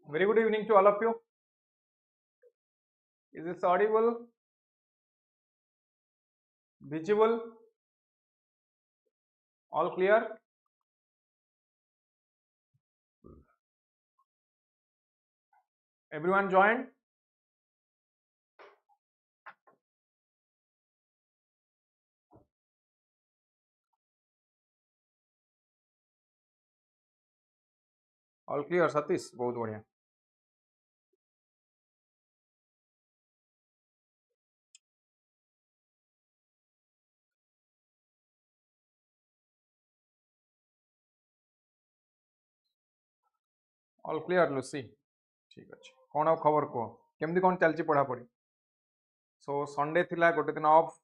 Very good evening to all of you. Is this audible? Visible? All clear? Everyone joined? All clear, Satish? बहुत बढ़िया. All clear, Lucy? ठीक अच्छे. कौन अब खबर को? केमती कौन चलची पढ़ा पढ़ी? So Sunday थिला गोटे दिन ऑफ.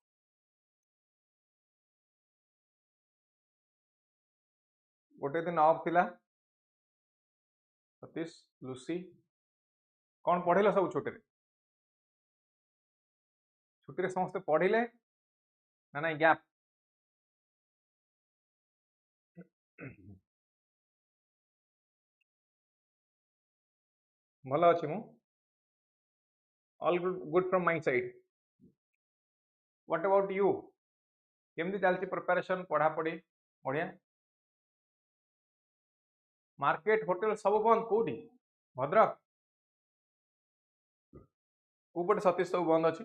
गोटे दिन ऑफ थिला. सतीश, लुसी, कौन पढ़िल सब छुट्टी रे? छुट्टी रे समस्ते पढ़िले ना ना गैप? भल अच्छी मु. All good from my side. What about you? केमती चलची प्रिपरेशन पढ़ा पढ़ी? बढ़िया. मार्केट होटल सब बंद कोठी? भद्रक? कोपटे सतीश सब बंद अच्छी?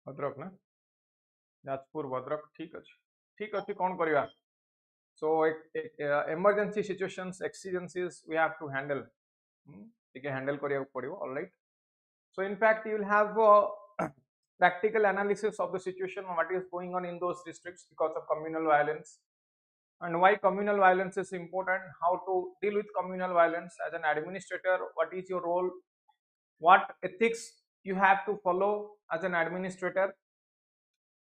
भद्रक ना? जाजपुर भद्रक ठीक अच्छी कौन करिया? So emergency situations, exigencies we have to handle. ठीक है, handle करिया पड़ियो. All right. So in fact you will have practical analysis of the situation, what is going on in those districts because of communal violence, and why communal violence is important, how to deal with communal violence as an administrator, what is your role, what ethics you have to follow as an administrator.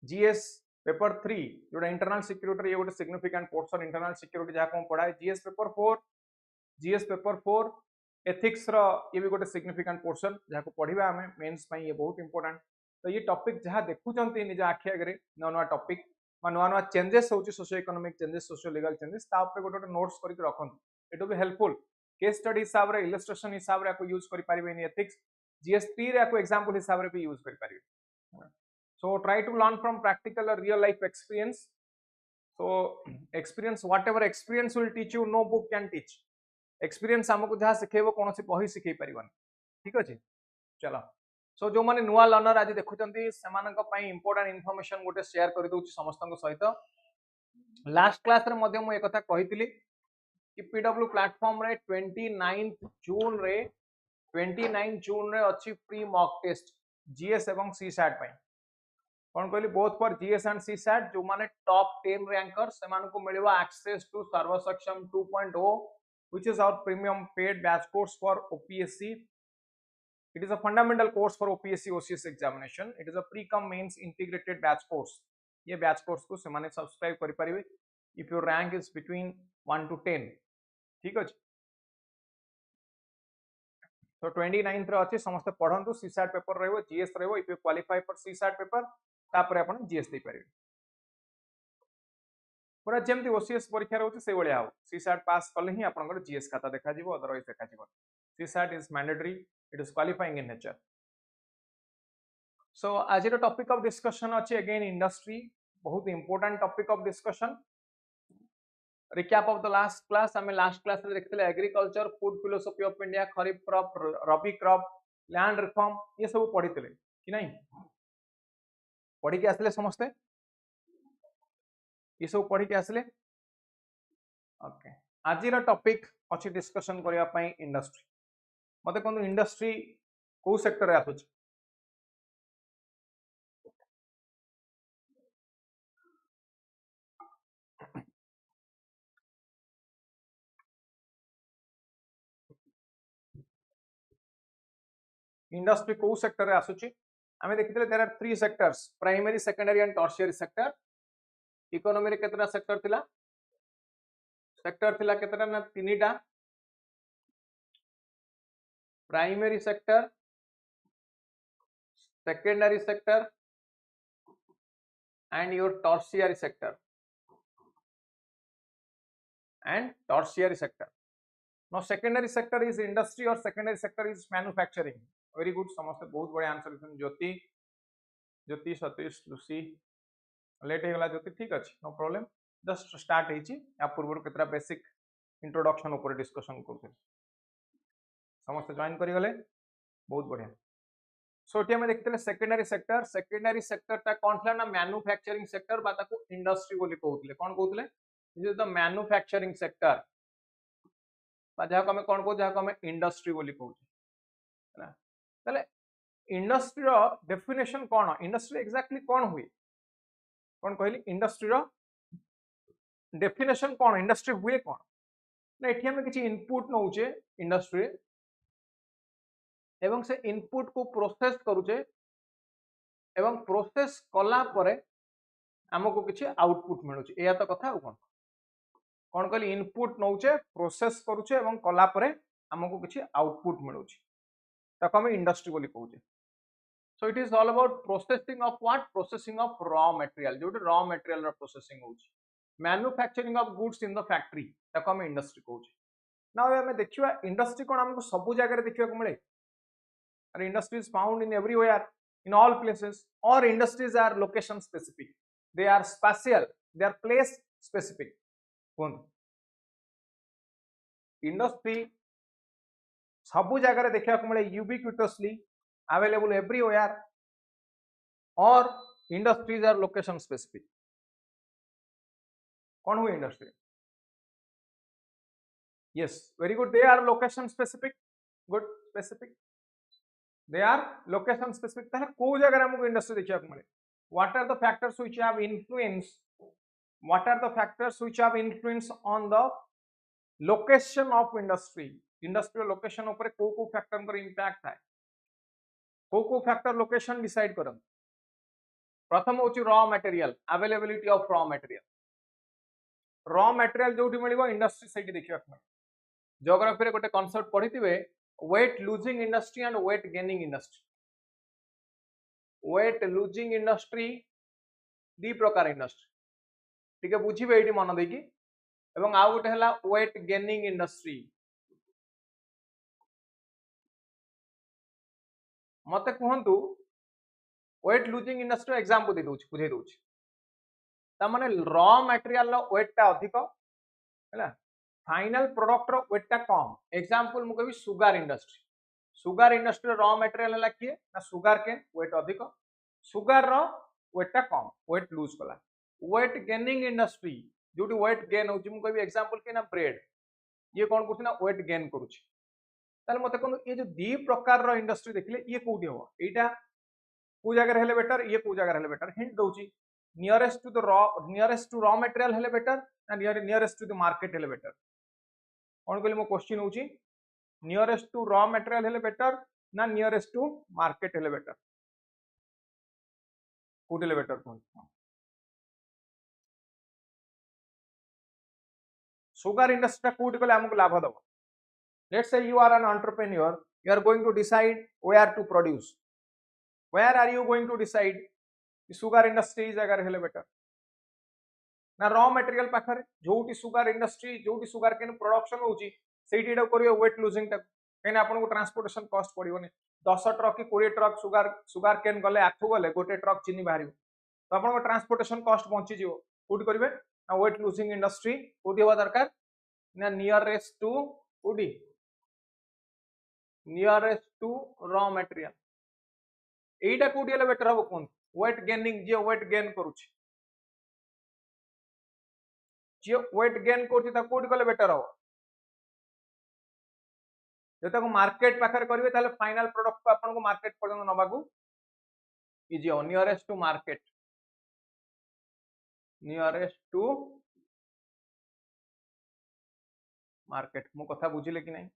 GS paper 3 जोटा internal security ये गोटे significant portion internal security जहाँ को पढ़ाए. GS paper 4 ethics रो ये भी गोटे significant portion जहाँ को पढ़िबा हमें मेंस पई ये बहुत इंपोर्टेंट. तो ये टॉपिक जहाँ देखुचंती निज आखि आगे नवा नवा टॉपिक नवा नवा चेंजेस होची, socio economic changes, socio legal changes, ता ऊपर गोटे गोटे नोट्स करके रखंतु. It will be helpful. Case study हिसाब रे, इलस्ट्रेशन हिसाब रे को यूज करि परिबे नि एथिक्स. GS 3 रे को एग्जांपल हिसाब रे भी यूज करि परिबे. So try to learn from practical or real life experience. So experience, whatever experience will teach you, no book can teach. Experience हमको जहाँ सिखेबो कौन सी बही सिखै परिबन. ठीक अछि? चलो. So जो माने नुआ लर्नर आज देखुचंती सेमानक पई इंपोर्टेंट इन्फॉर्मेशन गोटे शेयर कर दउची समस्तक सहित. लास्ट क्लास रे मध्ये मु एक कथा कहितली कि पीडब्ल्यू प्लेटफॉर्म रे 29 जून रे अछि प्री मॉक टेस्ट जीएस एवं सीसैट पई. कौन कहली both for GS and CSAT जो माने टॉप 10 रैंकर से मान को मिलवा access to serve Saksham 2.0 which is our premium paid batch course for OPSC. It is a fundamental course for OPSC OCS examination. It is a pre-mains integrated batch course. ये batch course को से माने subscribe करि परिबे if your rank is between 1 to 10. ठीक अछि? तो 29 रे अछि समस्त पढंतु. सीसैट पेपर रहबो, जीएस रहबो. If you qualify for CSAT paper तापर आपण जीएस दे पारिबे. पूरा जेमती ओसीएस परीक्षा रहउछ से भलिया हो. सीसैट पास कले ही आपनकर जीएस खाता देखा जिवो, अदरवाइज देखा जिवो. CSAT is mandatory, it is qualifying in nature. So आज रो टॉपिक ऑफ डिस्कशन अछि अगेन इंडस्ट्री. बहुत important topic of discussion. Recap of the last class. हमें लास्ट क्लास रे देखथिले agriculture, food philosophy of India, kharif crop, rabi crop, land reform ये सब पढ़िथिले कि नहीं? पढ़ी के आसले समस्ते ये सब पढ़ी के आसले. ओके. आज टॉपिक अच्छी डिस्कशन करने पाई इंडस्ट्री. मते कहूँ इंडस्ट्री को सेक्टर रे आसुच? इंडस्ट्री को सेक्टर रे आसुची? आमे देखिले there are 3 sectors primary secondary and tertiary sector economy रे केतरा सेक्टर थिला केतरा ना तीनटा primary sector secondary sector and your tertiary sector now secondary sector is industry or secondary sector is manufacturing very good समस्त बहुत बड़े आंसर इसन ज्योति सतीश लुसी लेट हे गला ज्योति ठीक अछि नो प्रॉब्लम जस्ट स्टार्ट हेची या पूर्व केतरा बेसिक इंट्रोडक्शन ऊपर डिस्कशन करते समस्त जॉइन करि गले बहुत बढ़िया सो एटी हम देखते सेकेंडरी सेक्टर ता कोन थला ना मैन्युफैक्चरिंग सेक्टर बा ताको इंडस्ट्री बोली कहउतले कोन कहउतले this is the manufacturing sector बा जहा को हम कोन को जहा को हम इंडस्ट्री बोली कहउ है ना तले इंडस्ट्री रो डेफिनेशन कोन इंडस्ट्री एक्जेक्टली कोन हुई कोन कहली इंडस्ट्री रो डेफिनेशन कोन इंडस्ट्री हुए कोन ना एठी हम किछि इनपुट नउचे इंडस्ट्री एवं से इनपुट को प्रोसेस करूचे एवं प्रोसेस कला परे हमको किछि आउटपुट मिलुचे एया तो कथा कोन कोन कहली इनपुट नउचे प्रोसेस करूचे एवं कला परे हमको किछि आउटपुट मिलुचे तको हम इंडस्ट्री बोली कहउचे so it is all about processing of what processing of raw material जो रॉ मटेरियल रो प्रोसेसिंग होउचे manufacturing of goods in the factory तको हम इंडस्ट्री कहउचे नाउ हम देखिवा इंडस्ट्री कोन हमको सब जगह रे देखिवा को मिले or industry is found in everywhere in all places or industries are location specific they are spatial they are place specific industry सब जगह देखा मिले ubiquitously available everywhere or industries are location specific कौन हुई industry yes very good they are location specific good specific they are location specific ताले को जगह हमको इंडस्ट्री देखिया को मिले what are the factors which have influence on the location of industry industrial location ऊपर को फैक्टर पर इंपैक्ट है को फैक्टर लोकेशन डिसाइड करन प्रथम होची raw material availability of raw material जोटी मिलिबो इंडस्ट्री सेठी देखिया को ज्योग्राफी रे गोटे कांसेप्ट पढिथिबे weight losing industry and weight gaining industry दी प्रकार इंडस्ट्री ठीक है बुझिबे एठी मन देकी एवं आ गोटे हला weight gaining industry मते कहंतु weight losing industry एग्जांपल दे दोछि बुझे दोछि ता माने रॉ मटेरियल रो वेट ता अधिक हैला फाइनल प्रोडक्ट रो वेट ता कम एग्जांपल मु कहबी सुगर इंडस्ट्री रॉ मटेरियल हला किए ना सुगर केन वेट अधिक सुगर रो वेट ता कम वेट लूज कला वेट गेनिंग इंडस्ट्री जोटी वेट गेन होची मु कहबी एग्जांपल के ना ब्रेड ये कोन करछि ना वेट गेन करूछि ताले मते कोन ये जो दी प्रकार रो इंडस्ट्री देखले ये कोठी हो एटा को जगह हेले बेटर ये को जगह हेले बेटर हिंट दोची नियरेस्ट टू रॉ मटेरियल हेले बेटर ना नियरेस्ट टू द मार्केट हेले बेटर कौन कहली मो क्वेश्चन होची नियरेस्ट टू रॉ मटेरियल हेले बेटर ना नियरेस्ट टू मार्केट हेले बेटर कोठी हेले बेटर कोन सुगर इंडस्ट्री कोठी कले हमको लाभ दबो let's say you are an entrepreneur you are going to decide where to produce where are you going to decide sugar industry जगह हेले बेटर ना रॉ मटेरियल पाखरे जोटी सुगर इंडस्ट्री जोटी सुगर केन प्रोडक्शन होची सेठी एटा करियो वेट लूजिंग टा केन आपन को ट्रांसपोर्टेशन कॉस्ट पड़िबोनी 10 ट्रक की 20 ट्रक सुगर केन गले आठु गले गोटे ट्रक चीनी बाहरियो तो आपन को ट्रांसपोर्टेशन कॉस्ट पहुंची जिवो कोठी करिवे ना वेट लूजिंग इंडस्ट्री कोठी होबा दरकार ना नियरेस्ट टू कोठी नियरेस्ट टू रॉ मटेरियल एटा कोठी हेले बेटर हबो कोन वेट गेनिंग जे वेट गेन करूची जे वेट गेन करछि ता कोठी कले बेटर हो जता को मार्केट पाखर करिवे ताले फाइनल प्रोडक्ट को आपन को मार्केट पर्यंत नबागु इजी हो नियरेस्ट टू मार्केट मु कथा बुझिले कि नहीं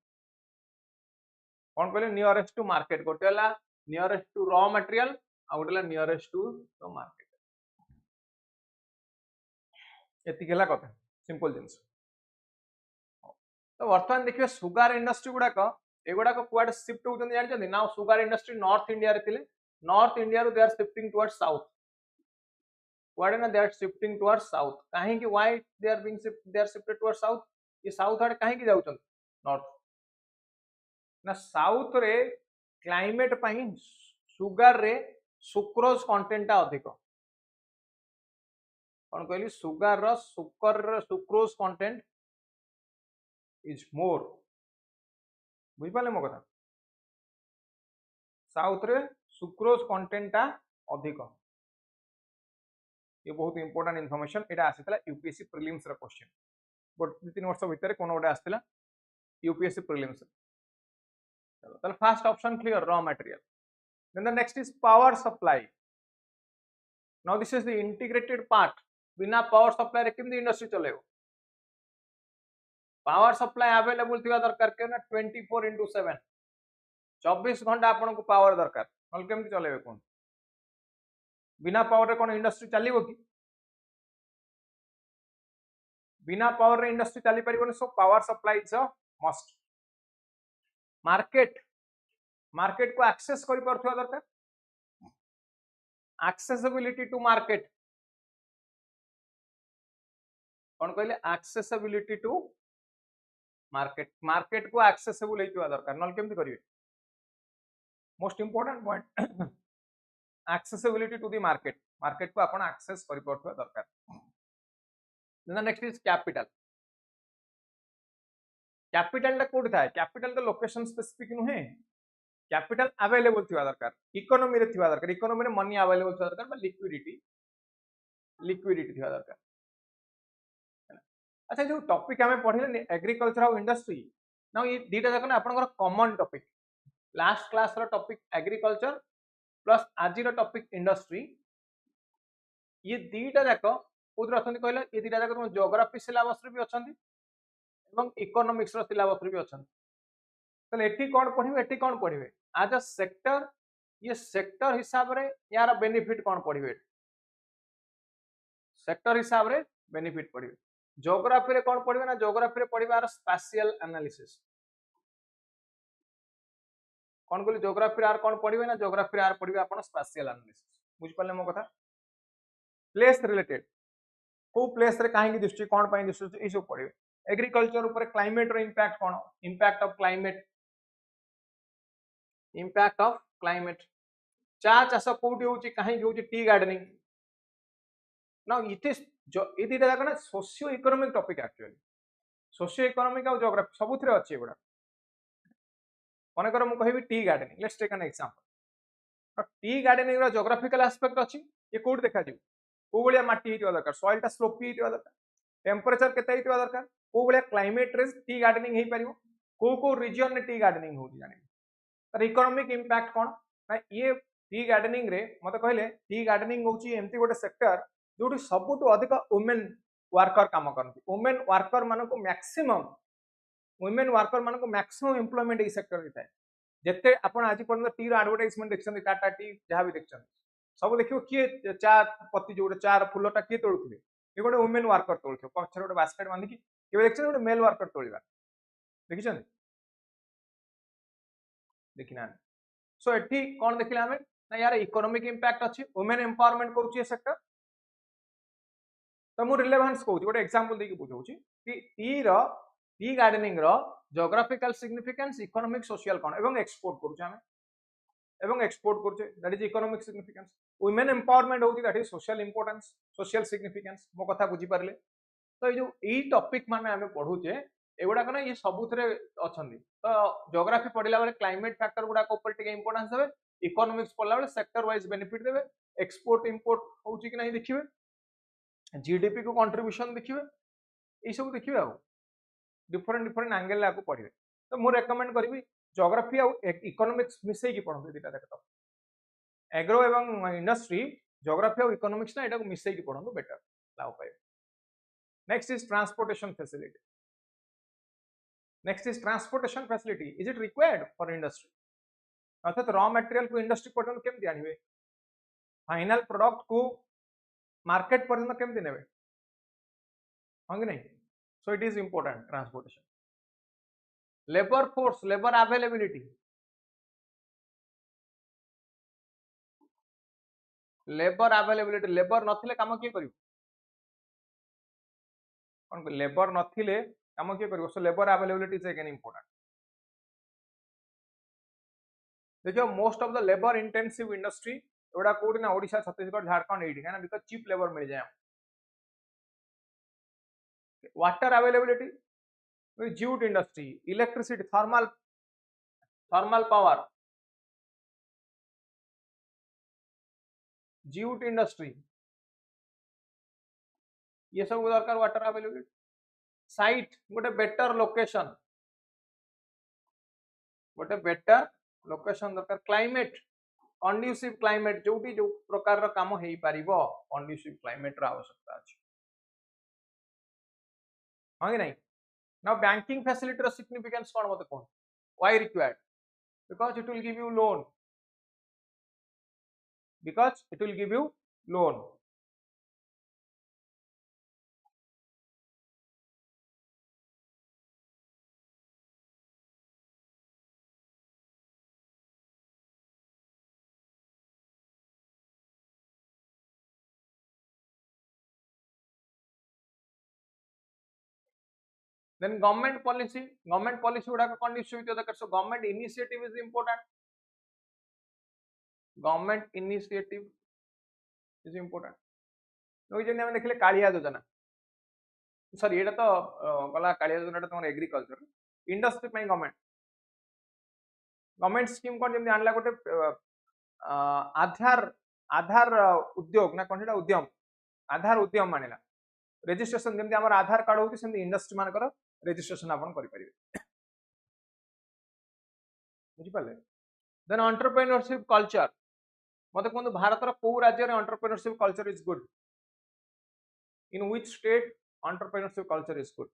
कोन कहले नियरेस्ट टू मार्केट गोटेला नियरेस्ट टू रॉ मटेरियल आ गोटे नियरेस्ट टू द मार्केट एतिक कथा सिंपल जिनस तो बर्तमान देखिए सुगार इंडस्ट्री गुड़ाक एगुड़ाक कुआडे शिफ्ट होती जानते ना सुगार इंडस्ट्री नॉर्थ इंडिया रे थिले नॉर्थ इंडिया रू they are shifting towards south कुआडे ना they are shifting towards south काहे कि why they are being they are shifted towards south ये साउथ आड़े काहे कि जाउछन नॉर्थ ना साउथ रे क्लाइमेट पई सुगार रे सुक्रोज कंटेंट अधिक कौन कहली सुगार रो सुक्रोज कंटेंट इज मोर बुझिपाले मो कथा साउथ रे सुक्रोज कंटेंट टा अधिक ये बहुत इंपोर्टेंट इनफॉरमेशन एटा आसीतला यूपीएससी प्रीलिम्स रा क्वेश्चन बट 2-3 वर्ष भितर कोन गोटे आसीतला यूपीएससी प्रीलिम्स चलो ताले first option clear raw material then the next is power supply now this is the integrated part बिना पावर सप्लाई रे केमदी इंडस्ट्री चलेबो पावर सप्लाई अवेलेबल थिबा दरकार के ना 24/7 24 घंटा आपन को पावर दरकार नल केमती चलेबे कोन बिना पावर रे कोन इंडस्ट्री चलीबो कि बिना पावर रे इंडस्ट्री चली परिबो so power supply is a must market market को एक्सेस करि परथवा दरकार एक्सेसिबिलिटी टू मार्केट कौन कहले एक्सेसिबिलिटी टू मार्केट मार्केट को एक्सेसिबल होइतवा दरकार नल केमती करिवे most important point accessibility to the market market को आपण एक्सेस करि परथवा दरकार then next is capital capital टा कोड थाए कैपिटल तो लोकेशन स्पेसिफिक नुहे कैपिटल अवेलेबल थिवा दरकार इकोनॉमी रे थिवा दरकार इकोनॉमी रे मनी अवेलेबल थिवा दरकार बा लिक्विडिटी थिवा दरकार अच्छा जो टॉपिक हमें पढ़िले एग्रीकल्चर और इंडस्ट्री ना ये दीटा जाक ना आपनकर कॉमन टॉपिक लास्ट क्लास रो टॉपिक एग्रीकल्चर प्लस आज रो टॉपिक इंडस्ट्री ये दीटा जाक उधर अछंती कहले ये दीटा जाक तुम ज्योग्राफी सिलेबस रे भी अछंती एवं इकोनॉमिक्स रो सिलेबस रे भी अछंती तले एठी कोन पढिबे एठी कोन पढिबे आज अ सेक्टर ये सेक्टर हिसाब रे यार बेनिफिट कोन पढिबे सेक्टर हिसाब रे बेनिफिट पढिबे ज्योग्राफी रे कोन पढिबे ना ज्योग्राफी रे पढिबे आर स्पेशियल एनालिसिस कोन बोली ज्योग्राफी रे आर कोन पढिबे ना ज्योग्राफी रे आर पढिबे आपण स्पेशियल एनालिसिस बुझ पले मो कथा प्लेस रिलेटेड को प्लेस रे काहे की दृष्टि कोन पई दृष्टि ई सब पढिबे एग्रीकल्चर ऊपर क्लाइमेट रो इंपैक्ट कोन इंपैक्ट ऑफ क्लाइमेट चा चाष कोठी होची काहे होची टी गार्डनिंग ना इट इज जो ये दीटा जाक ना socio economic topic actually socio economic और ज्योग्राफी सबुथिरे अछि एगुडा मानकर मु कहिबी tea gardening let's take an example tea gardening रो ज्योग्राफिकल एस्पेक्ट अछि ये कोड देखा दिउ को बलिया माटी हितवा दरकार सॉइल ता स्लोपी हितवा दरकार टेंपरेचर केते हितवा दरकार को बलिया क्लाइमेट रे टी गार्डनिंग हे परिबो को रीजन ने टी गार्डनिंग होची जाने तर इकोनॉमिक इंपैक्ट कोन ना ये टी गार्डनिंग रे मते कहले टी गार्डनिंग होची एमती गोटे सेक्टर जोटी सबुठु अधिक वुमेन वर्कर काम करती वुमेन वर्कर मान को मैक्सिमम वुमेन वर्कर मान को मैक्सिमम एम्प्लॉयमेंट ए सेक्टर रे थाए जते आपण आज पर्यंत टी रो एडवर्टाइजमेंट देखछन टाटा टी जहा भी देखछन सब देखियो किए चा पत्ती जोटे चार फुलटा किए तोड़ुथिबे ये गोटे वुमेन वर्कर तोड़थिबो पछर गोटे बास्केट बांधी कि केबे देखछन गोटे मेल वर्कर तोड़िबा देखिछन देखिना सो एठी कोन देखिला हमें ना यार इकोनॉमिक इंपैक्ट अछि वुमेन एम्पावरमेंट करूची ए सेक्टर तो मु रिलेवेंस कहूँ गोटे एग्जांपल देकी बुझाऊँ टी गार्डनिंग रो ज्योग्राफिकल सिग्निफिकेंस इकोनॉमिक सोशल कोन एवं एक्सपोर्ट करूचे हमें एवं एक्सपोर्ट करूचे that is economic significance women empowerment होती that is social importance social significance मो कथा बुझी पारले तो ये जो ई टॉपिक माने हमें पढुचे एगुडा कना ये सबुथरे अछंदी तो ज्योग्राफी पढिला बेले क्लाइमेट फैक्टर गुडा को ऊपर टिके इंपोर्टेंस देबे इकोनॉमिक्स पढला बेले सेक्टर वाइज बेनिफिट देबे एक्सपोर्ट इंपोर्ट होची कि नहीं देखिबे जीडीपी को कंट्रीब्यूशन देखिए ये सब देखिए आ डिफरेंट एंगल आपको पढ़े तो मु रेकमेंड करी ज्योग्राफी और इकोनॉमिक्स मिसई की पढ़ते दीटा देख तो एग्रो एवं इंडस्ट्री ज्योग्राफी और इकोनॉमिक्स ना एटा को मिसई की पढ़ो बेटर लाभ पाए next is transportation facility next is transportation facility is it required for industry अर्थात रॉ मटेरियल को इंडस्ट्री पर्यटन केमती आनिबे फाइनल प्रोडक्ट को मार्केट पर्यंत केमती नेबे हाँ कि नहीं so it is important transportation labour force labour availability labour नथिले काम किए करियो कौन लेबर नथिले काम किए करियो so labour availability is again important देखियो most of the labour intensive industry एवडा कोड ना ओडिशा छत्तीसगढ़ झारखंड एडी है ना बिकॉज़ चीप लेबर मिल जाए water availability jute industry electricity thermal power jute industry ये सब दरकार वाटर अवेलेबिलिटी साइट गोटे बेटर लोकेशन दरकार क्लाइमेट कंड्यूसिव क्लाइमेट जोटी जो प्रकार रो काम हेई परिबो कंड्यूसिव क्लाइमेट रो आवश्यकता अछि हां कि नहीं नाउ बैंकिंग फैसिलिटी रो सिग्निफिकेंस कोन मते कोन why required because it will give you loan then government policy गुडा conducive to the so government initiative is important जने हम देखले कालिया योजना सॉरी एटा तो गला कालिया योजना तुम एग्रीकल्चर इंडस्ट्री पे गवर्नमेंट स्कीम कोन जेम आनला गोटे आधार उद्योग ना कोन उद्यम आधार उद्यम मानिला रजिस्ट्रेशन जेम हमर आधार कार्ड होती सेम इंडस्ट्री मानकर रजिस्ट्रेशन आपण करि परिबे बुझि पाले देन एंटरप्रेन्योरशिप कल्चर मते कोन भारत रो को राज्य रे entrepreneurship culture is good in which state entrepreneurship culture is good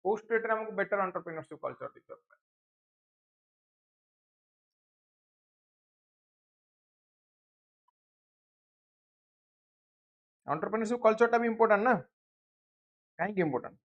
को स्टेट रे हमको बेटर एंटरप्रेन्योरशिप कल्चर दिखता एंटरप्रेन्योरशिप कल्चर टा भी इंपोर्टेंट ना काहे कि इंपोर्टेंट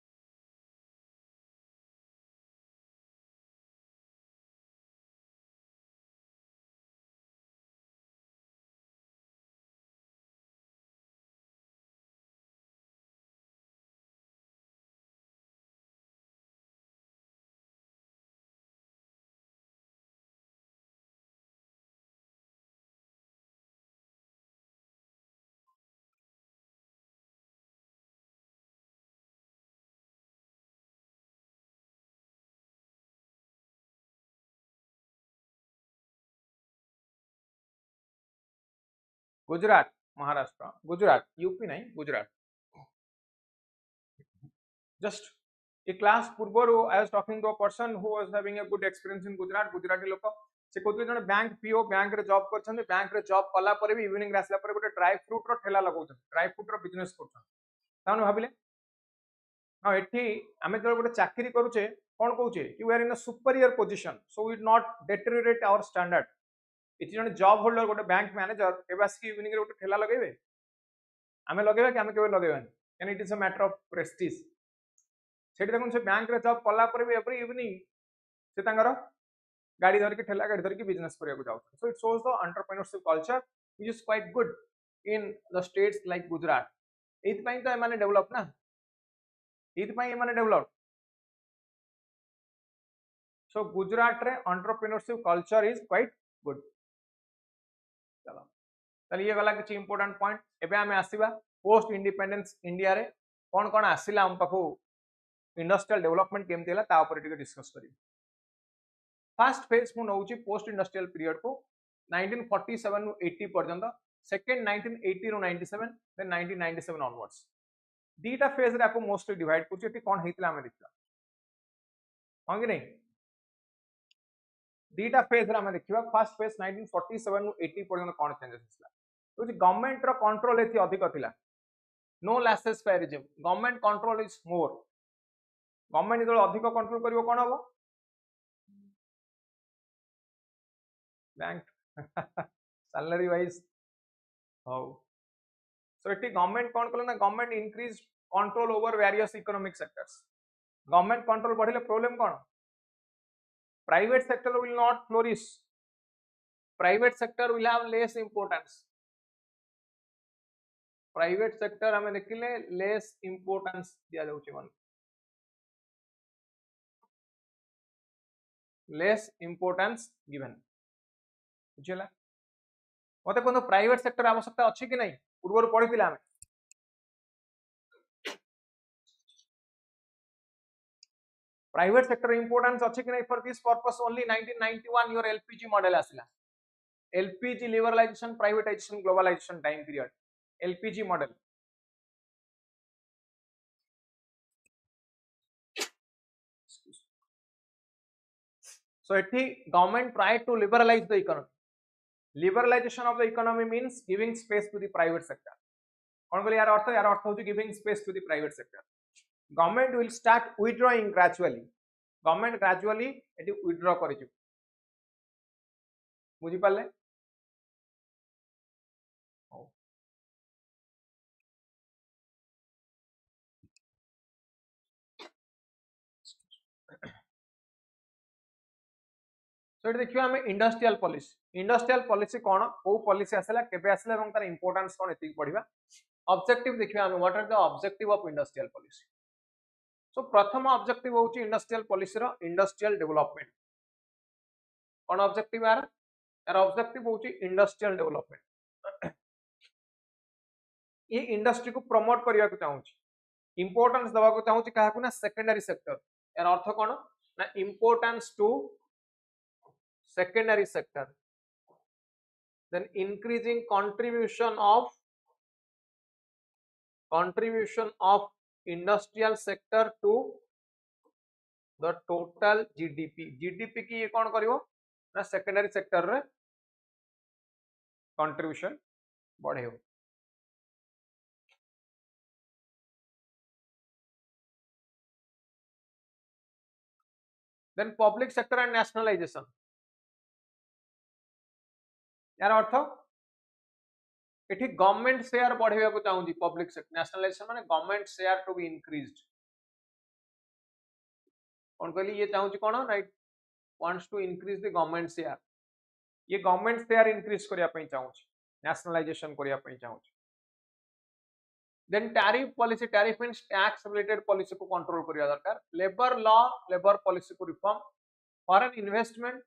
गुजरात महाराष्ट्र गुजरात यूपी नहीं Gujarat just a class पूर्वर I was talking to a person who was having a good experience in Gujarat Gujarati लोक से कहते जने बैंक पीओ बैंक रे जॉब करछन बैंक रे जॉब कला पर भी इवनिंग रे आसला पर गोटे ड्राई फ्रूट रो ठेला लगाउछन ड्राई फ्रूट रो बिजनेस करछन ताने भाबिले हां एठी आमे जो गोटे चाकरी करूचे कोन कहूचे you are in a superior position so we not deteriorate our standard इति जने जॉब होल्डर गोटे बैंक मैनेजर केबास्की इवनिंग रे गोटे ठेला लगेबे आमे लगेबा कि आमे केबे लगेबानी can it is a matter of prestige सेठी देखुन से बैंक रे जॉब कला पर भी एवरी इवनिंग से तांगर गाड़ी धर के ठेला गाड़ी धर के बिजनेस करिया को जाउ so it shows the entrepreneurship culture which is quite good in the states like Gujarat एत पई तो एमाने डेवलप ना एत पई एमाने डेवलप सो गुजरात रे entrepreneurship culture is quite good चलो तले ये गला किछि इंपोर्टेंट पॉइंट एबे आमे आसीबा पोस्ट इंडिपेंडेंस इंडिया रे कोन कोन आसीला हम पाखु इंडस्ट्रियल डेवलपमेंट केमती है ता ऊपर टिके डिस्कस करी फर्स्ट फेज मु नउची पोस्ट इंडस्ट्रियल पीरियड को 1947 नु 80 पर्यंत सेकंड 1980 नु 97 देन 1997 ऑनवर्ड्स दीटा फेज रे आपको मोस्टली डिवाइड करछि एटी कोन हेतला हम देखला हां कि नहीं दीटा फेज रे हम देखिबा फर्स्ट फेज 1947 नु 80 पर्यंत कोन चेंजेस हिसला तो गवर्नमेंट रो कंट्रोल एथि अधिक थिला no laissez faireism government control is more government जो अधिक कंट्रोल करिवो कोन हबो बैंक सैलरी वाइज हो सो एटी गवर्नमेंट कौन कले ना government increase control over various economic sectors government control बढ़िले प्रॉब्लम कौन private sector will not flourish private sector will have less importance private sector हमें देखिले लेस इंपोर्टेंस दिया जाउची मन लेस इंपोर्टेंस गिवन बुझिला मते कोन प्राइवेट सेक्टर आवश्यकता अछि कि नहीं पूर्व पढ़ी हमें प्राइवेट सेक्टर इंपोर्टेंस अछि कि नहीं for this purpose only 1991 your LPG model आसिला LPG liberalization privatization globalization time period LPG model so ethi government tried to liberalize the economy liberalization of the economy means giving space to the private sector kon kali यार अर्थ होची giving space to the private sector government will start withdrawing gradually government gradually eighty withdraw करिछु बुझी पाले तो देखियो हमें industrial policy कौन को policy आसला केबे आसला एवं तार इंपोर्टेंस कौन एति पढ़िबा ऑब्जेक्टिव देखियो हमें what are the objective of industrial policy so प्रथम ऑब्जेक्टिव होची इंडस्ट्रियल पॉलिसी रो इंडस्ट्रियल डेवलपमेंट कौन ऑब्जेक्टिव यार ऑब्जेक्टिव होची इंडस्ट्रियल डेवलपमेंट ये इंडस्ट्री को प्रमोट करिया को चाहूची इंपोर्टेंस दवा को चाहूची काहा ना सेकेंडरी सेक्टर यार अर्थ कौन ना importance to secondary sector then increasing contribution of industrial sector to the total gdp की ये कौन करिवो ना secondary sector रे contribution बढ़ेओ then public sector and nationalization यार अर्थ एठी गवर्नमेंट शेयर बढ़ेबा को चाहूची पब्लिक सेक्टर नेशनलाइजेशन माने government share to be increased कोन कहली ये चाहूची कोन right wants to increase the government share ये गवर्नमेंट शेयर इंक्रीज करिया पई चाहूची नेशनलाइजेशन करिया पई चाहूची then tariff policy tariff means tax related policy को कंट्रोल करिया दरकार लेबर लॉ लेबर पॉलिसी को reform foreign investment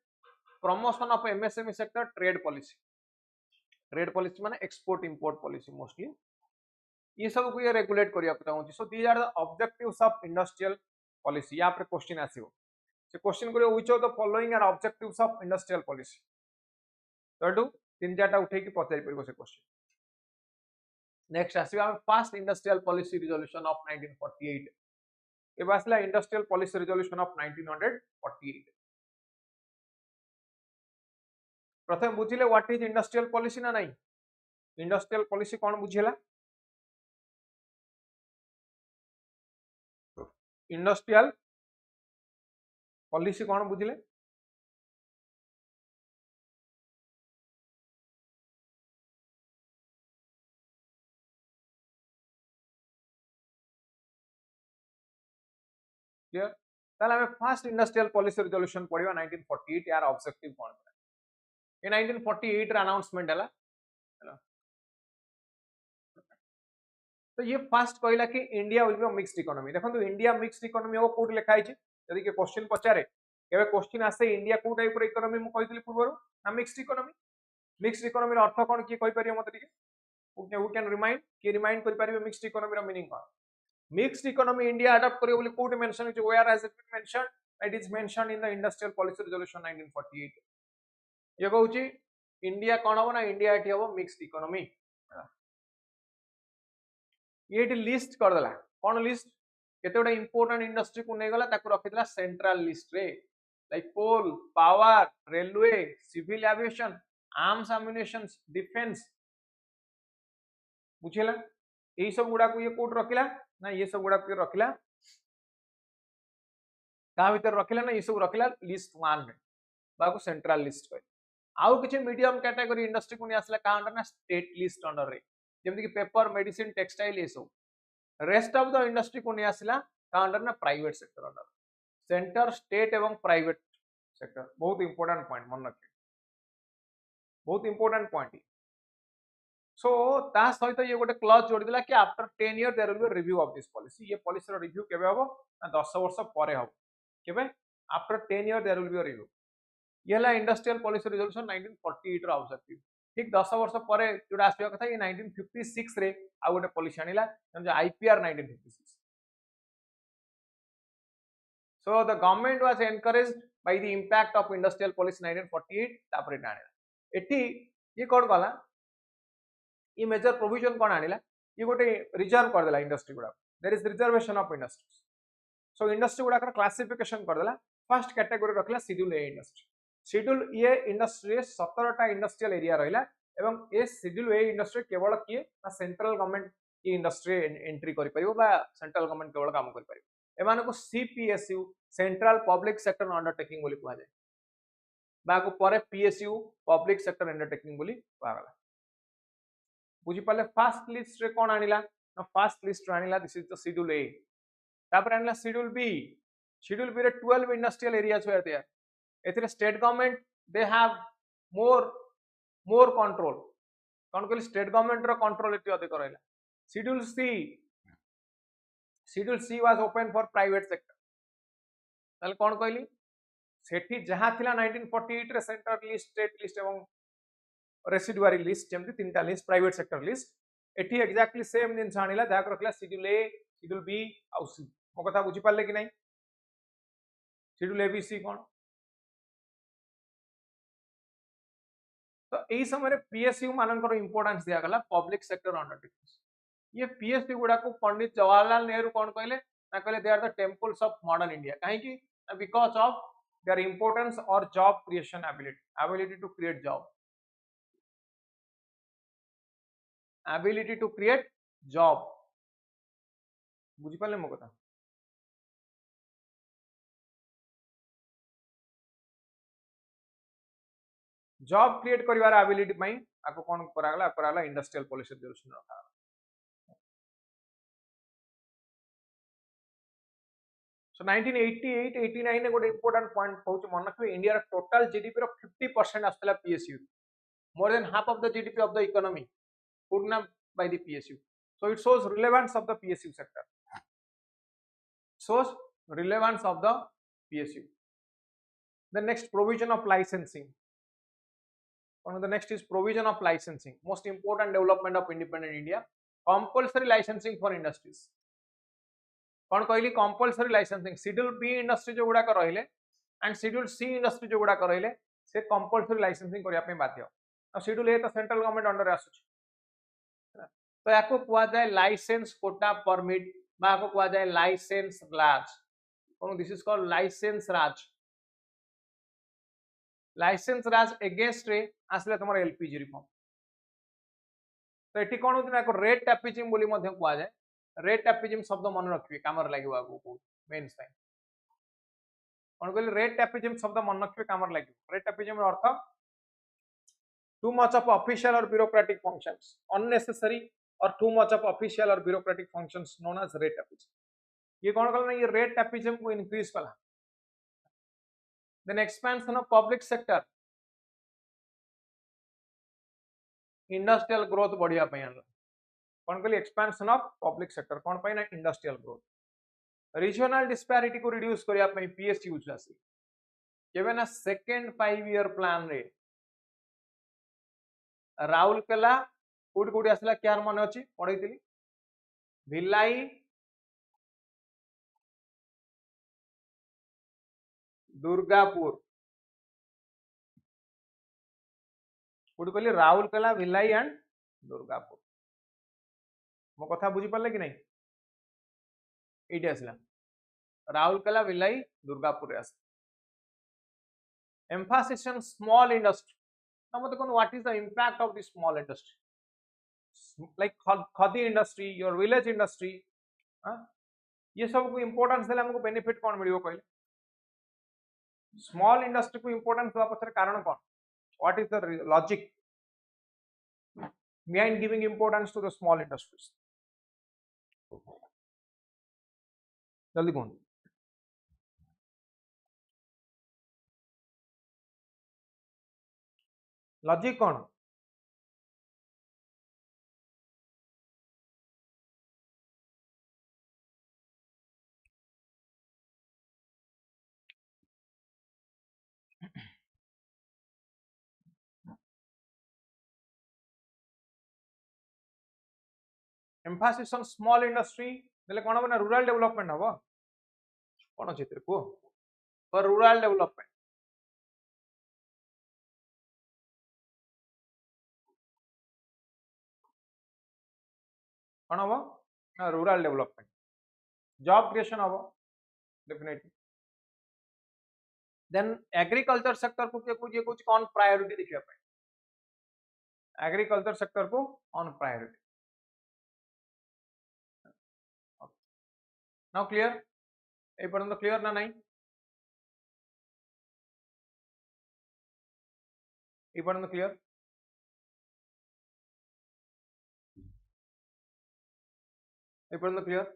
promotion of MSME sector trade policy माने एक्सपोर्ट इंपोर्ट पॉलिसी मोस्टली ये सब को ये रेगुलेट करिया चाहूची so these are the objectives of industrial policy या पर क्वेश्चन आसीबो से क्वेश्चन करियो which of the following are objectives of industrial policy तो तीन चारटा उठे की पचारि परबो से क्वेश्चन नेक्स्ट आसीबा हम first industrial policy resolution of 1948 ए बासला इंडस्ट्रियल पॉलिसी रिजोल्यूशन ऑफ 1948 प्रथम बुझिले व्हाट इज इंडस्ट्रियल पॉलिसी ना नहीं इंडस्ट्रियल पॉलिसी कौन बुझिला इंडस्ट्रियल पॉलिसी कौन बुझिले क्लियर ताले हमें फर्स्ट इंडस्ट्रियल पॉलिसी रिजोल्यूशन पढ़िबा 1948 यार ऑब्जेक्टिव कौन ये 1948 रा अनाउंसमेंट हला तो ये फर्स्ट कहला कि India will be mixed economy देखो इंडिया मिक्स्ड इकोनॉमी हो कोड लिखा है यदि के क्वेश्चन पचारे केबे क्वेश्चन आसे इंडिया को टाइप रो इकोनॉमी मु कहितली पूर्व ना मिक्स्ड इकोनॉमी रो अर्थ कोन की कहि परियो मते टिके हु कैन रिमाइंड करि परिबे मिक्स्ड इकोनॉमी रो मीनिंग कोन मिक्स्ड इकोनॉमी इंडिया अडॉप्ट करियो बोली कोड mention is where has it been mentioned it is mentioned in the industrial policy resolution 1948 ये कहूची इंडिया कौन हो ना इंडिया एटी हो मिक्स्ड इकोनॉमी ये लिस्ट कर देला कौन लिस्ट केतेटा इंपोर्टेंट इंडस्ट्री को नै गला ताकू रखितला सेंट्रल लिस्ट रे like coal power railway civil aviation arms ammunition defence बुझिला एई सब गुडा को ये कोड रखिला ना ये सब गुडा को रखिला का भीतर रखिला ना ये सब रखिला लिस्ट 1 रे बाको सेंट्रल लिस्ट कहि आउ किछि मीडियम कैटेगरी इंडस्ट्री को नहीं आसला का अंडर ना स्टेट लिस्ट अंडर रे जेमति कि पेपर मेडिसिन टेक्सटाइल ये सब रेस्ट ऑफ द इंडस्ट्री को नहीं आसला का अंडर ना private sector under centre state एवं प्राइवेट सेक्टर बहुत इंपोर्टेंट पॉइंट मन रखिए बहुत इंपोर्टेंट पॉइंट सो ता सहित ये गोटे क्लॉज जोड़ी दिला कि after 10 year there will be review of this policy ये पॉलिसी रो रिव्यू केबे हबो ना 10 वर्ष परे हबो केबे after 10 year there will be review ये हला इंडस्ट्रियल पॉलिसी रिजोल्यूशन 1948 रो ऑब्जेक्टिव ठीक 10 वर्ष परे जोडा आसीबा कथा ये 1956 रे आ गोटे पॉलिसी आनिला जे IPR 1956 so the government was encouraged by the impact of industrial policy 1948 तापरे आनिला एठी ये कोन कला ये मेजर प्रोविजन कौन आनिला ये गोटे रिजर्व कर देला इंडस्ट्री गुडा there is reservation of industries so industry गुडा का क्लासिफिकेशन कर देला फर्स्ट कैटेगरी रखला schedule A industry schedule A industry 17 टा इंडस्ट्रियल एरिया रहिला एवं ए शेड्यूल ए इंडस्ट्री केवल किए ना सेंट्रल गवर्नमेंट की इंडस्ट्री एंट्री करि परिबो बा सेंट्रल गवर्नमेंट केवल काम करि परिबो एमान को CPSU central public sector undertaking बोली कहवा जाय बा को परे पीएसयू पब्लिक सेक्टर अंडरटेकिंग बोली कहला बुझी पाले फर्स्ट लिस्ट रे कोन आनिला ना फर्स्ट लिस्ट रे आनिला this is the schedule A तापर आनिला शेड्यूल बी रे 12 इंडस्ट्रियल एरियाज वेयर देयर एथिरे state government they have more control कोन कहली स्टेट गवर्नमेंट रो कंट्रोल एति अधिक रहला schedule C was open for private sector ताले कोन कहली सेठी जहां थिला 1948 रे सेंटर लिस्ट स्टेट लिस्ट एवं रेसिडुआरी लिस्ट जेमति तीनटा लिस्ट प्राइवेट सेक्टर लिस्ट एठी एग्जैक्टली सेम दिन आनिला जाक रखला शेड्यूल ए शेड्यूल बी आउ सी मो कथा बुझी पाले कि नहीं शेड्यूल ए बी सी कोन तो एही समय रे पीएसयू मानकर इंपोर्टेंस दिया गला पब्लिक सेक्टर अंडरटेकिंग्स ये पीएसयू गुडा को पंडित जवाहरलाल नेहरू कोन कहले ना कहले they are the temples of modern India काहे कि बिकॉज़ ऑफ देयर इंपोर्टेंस और job creation ability to create job ability to create job बुझी पाले मो कथा जॉब क्रिएट करिवार एबिलिटी पई आको कोन करागला इंडस्ट्रियल पॉलिसी रिजोल्यूशन रखा सो 1988 89 ने गोटे इंपोर्टेंट पॉइंट कहूछ मन रखबे इंडिया रा टोटल जीडीपी रो 50% आस्तला PSU more than half of the GDP of the economy put by the PSU. So it shows relevance of the PSU sector. Shows relevance of the PSU. The next provision of licensing. One of the next is provision of licensing. Most important development of independent India. Compulsory licensing for industries. कौन कहली compulsory licensing. Schedule B industry जो गुड़ा कर रहिले and Schedule C industry जो गुड़ा कर रहिले से compulsory licensing करिया पे बाध्य. अब Schedule A तो central government under आसुची. तो याको कुआ जाए लाइसेंस कोटा परमिट बा को कुआ जाए लाइसेंस राज कोन this is called license Raj against रे आसले तमर एलपीजी रिफॉर्म तो एठी कोन होतना को रेट टैपिज्म बोली मध्ये कुआ जाए रेट टैपिज्म शब्द मन रखिबे कामर लागिबो आगो मेंस टाइम कोन कहले रेट टैपिज्म शब्द मन रखिबे कामर लागिबो रेट टैपिज्म रो अर्थ too much of official or bureaucratic functions unnecessary or too much of official or bureaucratic functions known as rate tapism ये कौन कहला ये rate tapism को increase कला then expansion of public sector industrial growth बढ़िया पे आनला कौन कहली expansion of public sector कौन पे ना industrial growth regional disparity को reduce करिया पे PSU यूज आसी केबे ना second 5 year plan रे राउरकेला कोडी कोडी आसला क्यार मन अछि पढैतिली भिलाई दुर्गापुर कोडी कहली राउरकेला भिलाई एंड दुर्गापुर मो कथा बुझी पाले कि नहीं एटी आसला राउरकेला भिलाई दुर्गापुर आस emphasis on small industry now what is the impact of the small industry like khadi industry your village industry ये सब को इंपोर्टेंस देला हमको बेनिफिट कोन मिलियो कहले स्मॉल इंडस्ट्री को इंपोर्टेंस देला पछर कारण कोन What is the logic behind giving importance to the small industries? जल्दी कौन लॉजिक कौन emphasis on small industry देले कोन बना रूरल डेवलपमेंट हबो कोन चित्र को for rural development कोन हबो rural development job creation हबो definitely then agriculture sector को ये कुछ कौन प्रायोरिटी देखिया पे agriculture sector को on priority now clear ए पर्यंत क्लियर ना नहीं ए पर्यंत क्लियर ए पर्यंत clear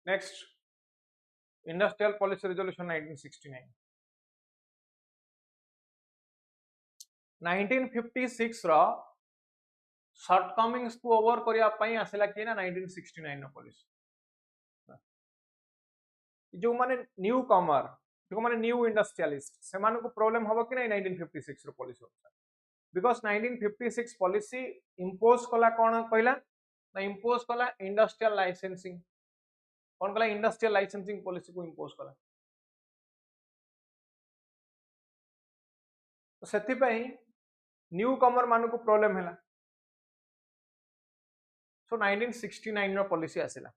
next industrial policy resolution 1969 1956 रो शॉर्टकमिंग्स को ओवर करिया पई आसिला कि ना 1969 नो पॉलिसी जो माने न्यू कमर जो माने न्यू इंडस्ट्रियलिस्ट से माने को प्रॉब्लम हबो कि नहीं 1956 रो पॉलिसी बिकॉज़ 1956 पॉलिसी इंपोज कला कोन कहला ना इंपोज कला इंडस्ट्रियल लाइसेंसिंग कौन कला इंडस्ट्रियल लाइसेंसिंग पॉलिसी को इंपोज कला तो सेति पई न्यू कमर मानु को प्रॉब्लम हैला सो 1969 नो पॉलिसी आसिला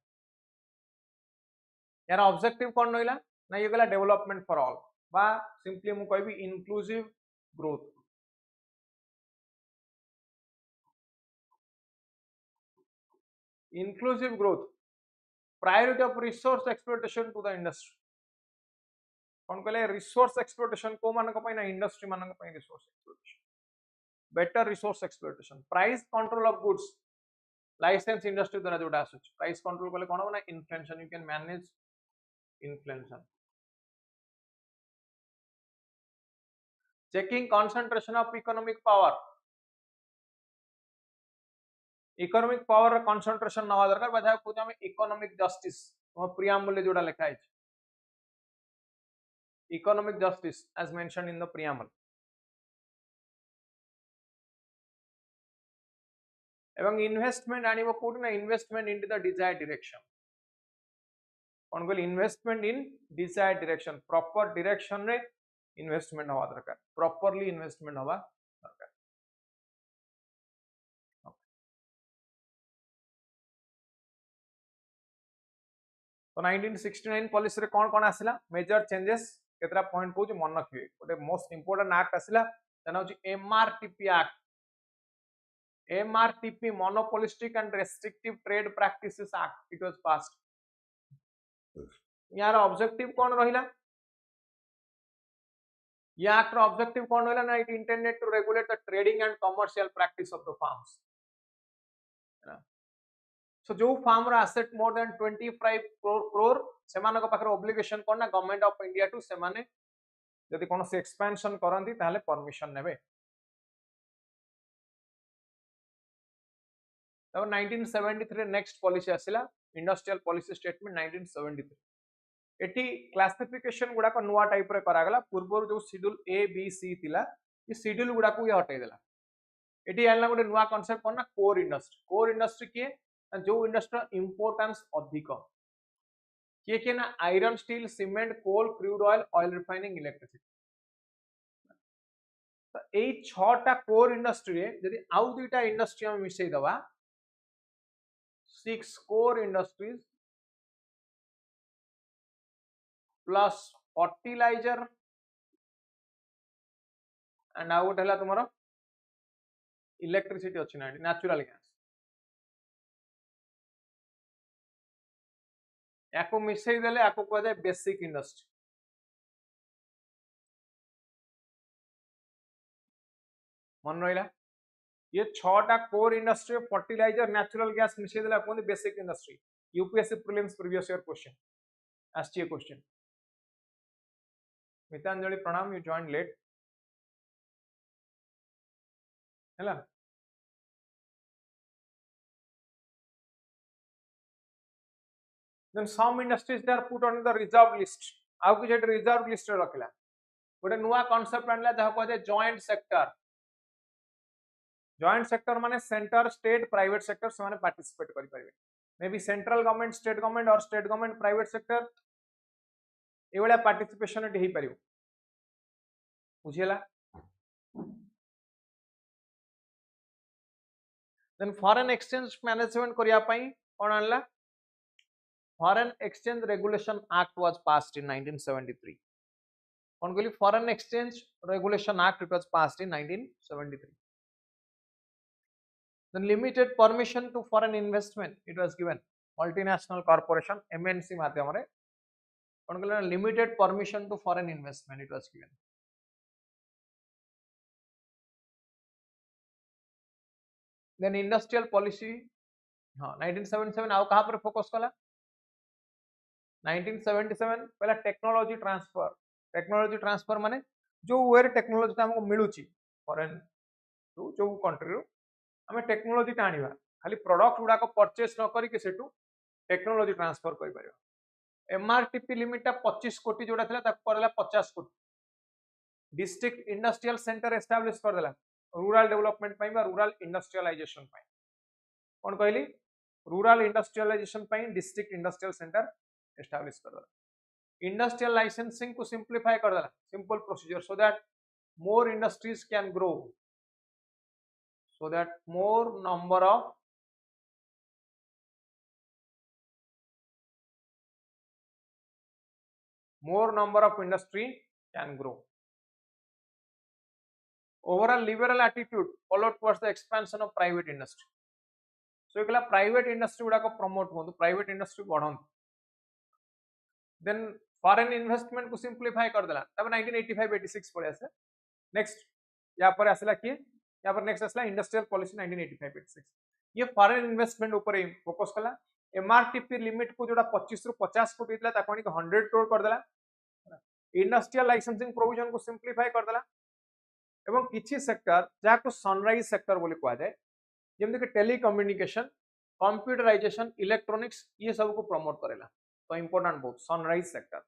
यार ऑब्जेक्टिव कौन रहिला ना ये गला डेवलपमेंट फॉर ऑल बा सिंपली मु कहबी inclusive growth priority of resource exploitation to the industry कौन कहले रिसोर्स एक्सप्लॉयटेशन को मानक पई ना इंडस्ट्री मानक पई resource exploitation better resource exploitation price control of goods license industry द्वारा जोटा आसुच प्राइस कंट्रोल कले कोन ना inflation you can manage inflation checking concentration of economic power concentration नवा दरकार बजा को हम इकोनॉमिक जस्टिस हम प्रियम्बल ले जोटा लिखा है economic justice as mentioned in the preamble एवं इन्वेस्टमेंट आनिबो कोड ना investment into the desired direction कोन कहल investment in desired direction proper direction रे इन्वेस्टमेंट हवा दरकार प्रॉपर्ली इन्वेस्टमेंट हवा दरकार तो 1969 पॉलिसी रे कोन आसिला मेजर चेंजेस केतरा पॉइंट को मन रखिए गोटे मोस्ट इंपोर्टेंट एक्ट आसिला जना होची MRTP monopolistic and restrictive trade practices act it was passed यार ऑब्जेक्टिव कौन रहिला या एक्ट रो ऑब्जेक्टिव कौन रहिला ना it intended to regulate the trading and commercial practice of the firms so जो फार्म रो एसेट मोर देन 25 करोड़ से मानको पाखर ऑब्लिगेशन कोन ना गवर्नमेंट ऑफ इंडिया टू से माने यदि कोनो से एक्सपेंशन करंती ताले परमिशन नेबे तब 1973 नेक्स्ट पॉलिसी आसिला इंडस्ट्रियल पॉलिसी स्टेटमेंट 1973 एटी क्लासिफिकेशन गुडा को नुवा टाइप रे करा गला पूर्व जो शेड्यूल ए बी सी थिला ये शेड्यूल गुडा को ये हटाई देला एटी आलना गोटे नुवा कांसेप्ट कोन ना कोर इंडस्ट्री के जो इंडस्ट्री इंपोर्टेंस अधिक किए ना आयरन स्टील सीमेंट कोल क्रूड ऑयल रिफाइनिंग इलेक्ट्रिसिटी तो एई 6टा कोर इंडस्ट्री रे यदि आउ दुईटा इंडस्ट्री हम मिसई दवा 6 core industries plus fertilizer and आउ गोटे तुम इलेक्ट्रिसिटी अच्छी ना नेचुरल गैस या मिसई देले या कह जाए बेसिक इंडस्ट्री मन रहा ये 6टा core industry fertilizer natural gas मिसई देला कहते basic industry UPSC prelims previous year question आसची क्वेश्चन मितांजलि प्रणाम यू जॉइन लेट है then some industries they are put on the reserve list आउ कि रिजर्व लिस्ट रखला गोटे नुआ कॉन्सेप्ट आनला जहा कहै जॉइंट सेक्टर माने सेंटर स्टेट प्राइवेट सेक्टर से माने पार्टिसिपेट करि परिबे may be central government state government और स्टेट गवर्नमेंट प्राइवेट सेक्टर एवळा पार्टिसिपेशन एटी हे परिबो बुझियला देन फॉरेन एक्सचेंज मैनेजमेंट करिया पई कोन आनला Foreign Exchange Regulation Act was passed in 1973. On Foreign Exchange Regulation Act, it was passed in 1973. Then limited permission to foreign investment, it was given. Multinational corporation, MNC madhyamare. On limited permission to foreign investment, it was given. Then industrial policy, 1977, आउ कहाँ पर focus कला 1977 पहला technology transfer माने जो वे technology हमको मिलूची foreign जो country रो हमें टेक्नोलॉजी टाणीबा खाली प्रोडक्ट गुडा को परचेस न करी के सेटू टेक्नोलॉजी ट्रांसफर करि परिबा एमआरटीपी लिमिट ता 25 कोटी जोडा थिला ता करला 50 कोटी डिस्ट्रिक्ट इंडस्ट्रियल सेंटर एस्टैब्लिश कर देला रूरल डेवलपमेंट पई बा रूरल इंडस्ट्रियलाइजेशन पई कोन कहली रूरल इंडस्ट्रियलाइजेशन पई डिस्ट्रिक्ट इंडस्ट्रियल सेंटर एस्टैब्लिश कर देला इंडस्ट्रियल लाइसेंसिंग को सिंप्लीफाई कर देला simple procedure so that more industries can grow so that more number of industry can grow. Overall liberal attitude followed towards the expansion of private industry. So एकला private industry गुडा को promote होंतु private industry बढ़ांतु then foreign investment को simplify कर देला तब 1985-86 पड़े ऐसे next यहाँ पर आसला किए यहाँ पर नेक्स्ट आसला इंडस्ट्रियल पॉलिसी 1985-86 ये फॉरेन इन्वेस्टमेंट ऊपर फोकस कला एमआरटीपी लिमिट को जोड़ा 25 रु 50 कोटी दिला ताको 100 करोड़ कर देला इंडस्ट्रियल लाइसेंसिंग प्रोविजन को सिंप्लीफाई कर देला एवं किछि सेक्टर जहा को सनराइज सेक्टर बोली कहा जाए जेमति कि टेलीकम्युनिकेशन कंप्यूटराइजेशन इलेक्ट्रॉनिक्स ये सब को प्रमोट करेला तो इंपोर्टेंट बहुत सनराइज सेक्टर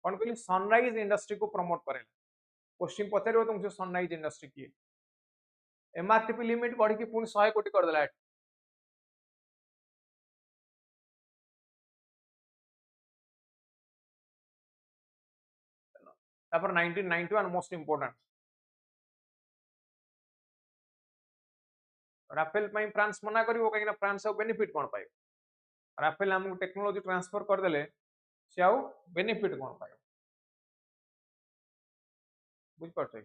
कौन कहली सनराइज इंडस्ट्री को प्रमोट करेला क्वेश्चन पचारिबो तुमसे सनराइज इंडस्ट्री की एमआरटीपी लिमिट बढ़ी की पुणी 100 कोटी कर देला तापर 1991 मोस्ट इंपोर्टेंट राफेल पई फ्रांस मना करिवो काहे ना फ्रांस से बेनिफिट कोन पाए राफेल हमको टेक्नोलॉजी ट्रांसफर कर देले से आउ बेनिफिट कोन पाए बुझ पड़छ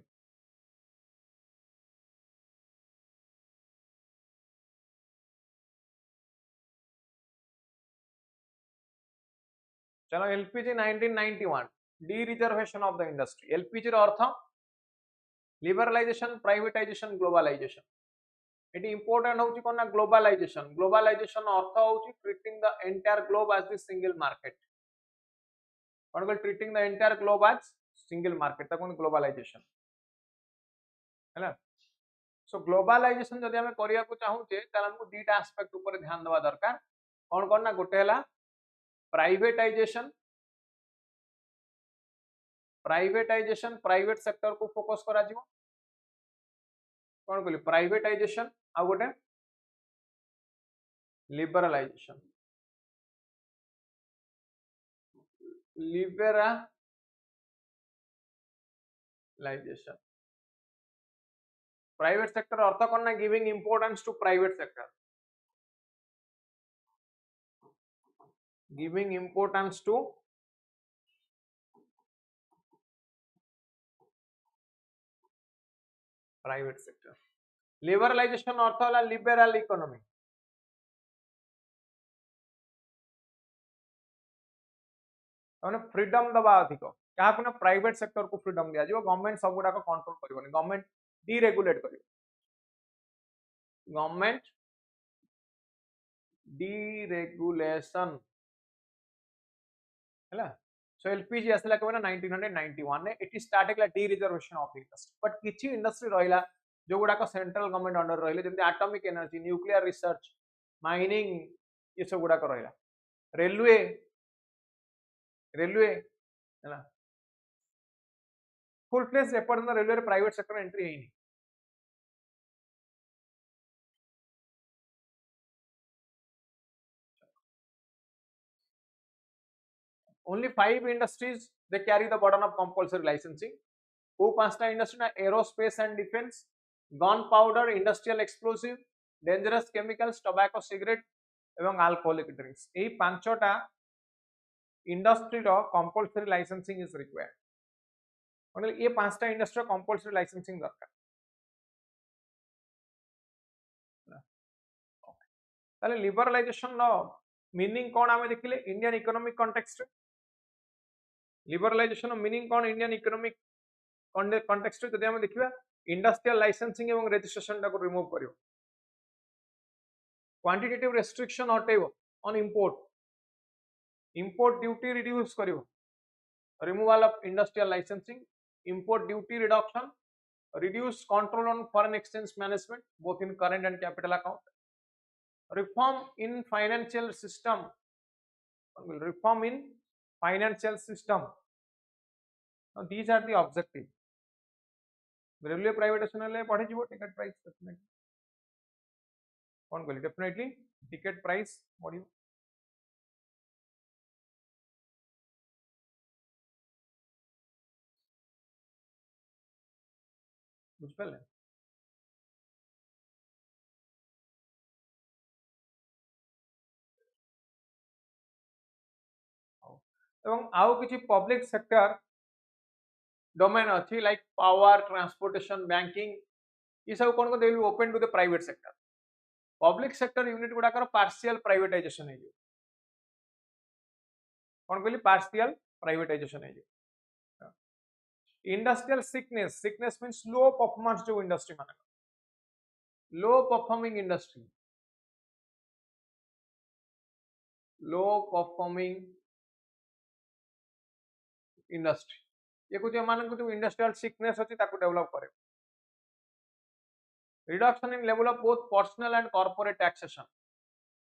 चलो LPG 1991 dereservation of the industry LPG रो अर्थ लिबरलाइजेशन प्राइवेटाइजेशन ग्लोबलाइजेशन एटी इंपोर्टेंट होची कोन ना ग्लोबलाइजेशन अर्थ होची treating the entire globe as the single market कोन को treating the entire globe as single market ता कोन ग्लोबलाइजेशन हैला सो ग्लोबलाइजेशन जदि हमें करिया को चाहू छे त हमको दीटा एस्पेक्ट ऊपर ध्यान देवा दरकार कोन कोन ना गोटे हैला प्राइवेटाइजेशन प्राइवेट सेक्टर को फोकस करा जिवो कोन कहली प्राइवेटाइजेशन आ गोटे लिबरलाइजेशन प्राइवेट सेक्टर अर्थ कोन ना giving importance to private sector giving importance to private sector. Liberalization अर्थ होला liberal economy. माने फ्रीडम दबा अधिक क्या को ना प्राइवेट सेक्टर को फ्रीडम दिया जो गवर्नमेंट सब गुडा को कंट्रोल करबोनी गवर्नमेंट डीरेगुलेट करियो गवर्नमेंट डीरेगुलेशन हैला सो एलपीजी असला के 1991 ने इट स्टार्ट एकला dereservation of industry but किछि इंडस्ट्री रहिला जो गुडा को सेंट्रल गवर्नमेंट अंडर रहिले जेंति atomic energy nuclear research mining ये सब गुडा को रहिला रेलवे रेलवे हैला फुल फ्लेज एपर्यंत रेलवे प्राइवेट सेक्टर एंट्री हेनी only 5 industries they carry the burden of compulsory licensing who पांचटा इंडस्ट्री ना aerospace and defence gun powder industrial explosive dangerous chemicals tobacco cigarette एवं अल्कोहलिक ड्रिंक्स एही पांचटा industry रो compulsory licensing is required मतलब ये पांचटा इंडस्ट्री रो कंपलसरी लाइसेंसिंग दरकार ताले लिबरलाइजेशन नो मीनिंग कोन आमे देखिले इंडियन इकोनॉमिक कॉन्टेक्स्ट लिबरलाइजेशन नो मीनिंग कोन इंडियन इकोनॉमिक कॉन्टेक्स्ट जदि हम देखिबा इंडस्ट्रियल लाइसेंसिंग एवं रजिस्ट्रेशन टाको रिमूव करियो क्वांटिटेटिव रेस्ट्रिक्शन हटेबो ऑन इंपोर्ट ड्यूटी रिड्यूस करियो removal of industrial licensing import duty reduction reduce control on foreign exchange management both in current and capital account reform in financial system reform in financial system now these are the objective railway privatisation ले पढ़े जीवो ticket price definitely कौन कहली definitely ticket price बढ़ियो बुझ पले एवं आउ किछि पब्लिक सेक्टर डोमेन अछि लाइक पावर ट्रांसपोर्टेशन बैंकिंग ये सब कोन को they open to the private sector public sector unit गुडा कर पार्शियल प्राइवेटाइजेशन है कोन कहली पार्शियल प्राइवेटाइजेशन है industrial sickness sickness means low performance जो इंडस्ट्री माने low performing industry low performing industry ये कुछ मान को जो इंडस्ट्रियल सिकनेस अछि ताको डेवलप करे reduction in level of both personal and corporate taxation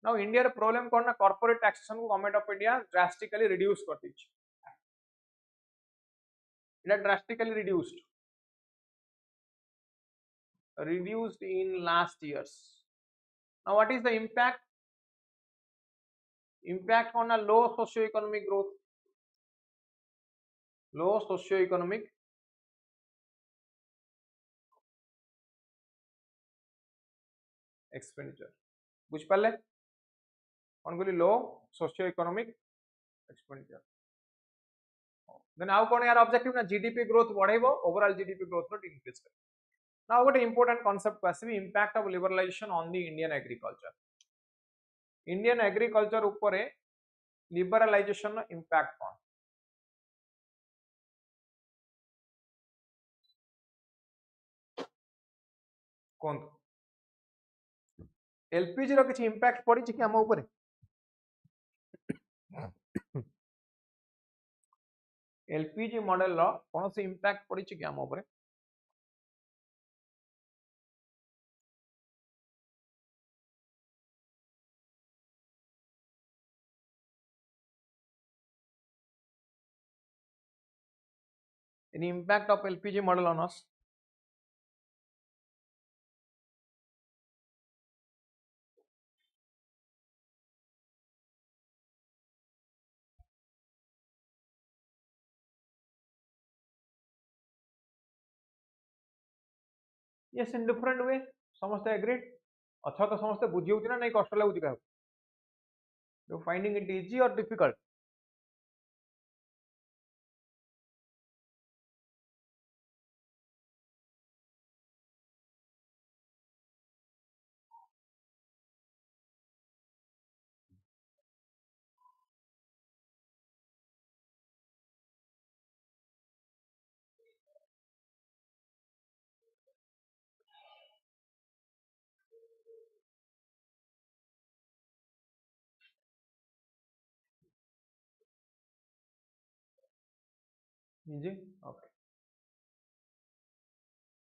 now India रे प्रॉब्लम कोन ना कॉर्पोरेट टैक्सेशन को government of India drastically reduce कर दी it drastically reduced in last years now what is the impact on a low socio-economic growth low socio-economic expenditure बुझ पाले कौन कहली लो सोशियो-इकोनॉमिक एक्सपेंडिचर देन आउ कोन यार ऑब्जेक्टिव ना जीडीपी ग्रोथ बढ़ेबो ओवरऑल जीडीपी ग्रोथ नो इंक्रीज करे नाउ गोटे इंपोर्टेंट कांसेप्ट को आसीबी impact of liberalization on the Indian agriculture ऊपर लिबरलाइजेशन नो इंपैक्ट कोन कोन एलपीजी रो किछ इंपैक्ट पड़ी कि हम ऊपर एलपीजी मॉडल रो कोन से इंपैक्ट पड़ी कि हम ऊपर any impact of LPG model on us yes in different way समस्त एग्रीड अच्छा तो समस्त बुझी होती ना नहीं कष्ट लागुची का You finding it easy or difficult? Easy? Okay.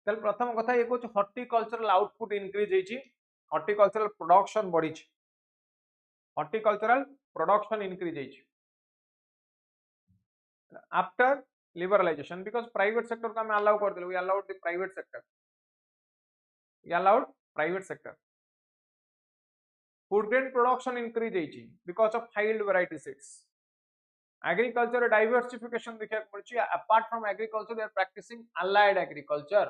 चल प्रथम कथा ये कहूँ हॉर्टिकल्चरल आउटपुट इंक्रीज होइछि, हॉर्टिकल्चरल प्रोडक्शन बढ़ी, हॉर्टिकल्चरल प्रोडक्शन इंक्रीज होइछि after liberalization, because private sector को हम अलाउ कर देलु, we allowed the private sector, we allowed private sector. Food grain production increase होइछि बिकॉज ऑफ फाइल्ड वैरायटी सीड्स. एग्रीकल्चर डाइवर्सिफिकेशन देखा मिलछि, apart from agriculture they are practicing allied agriculture.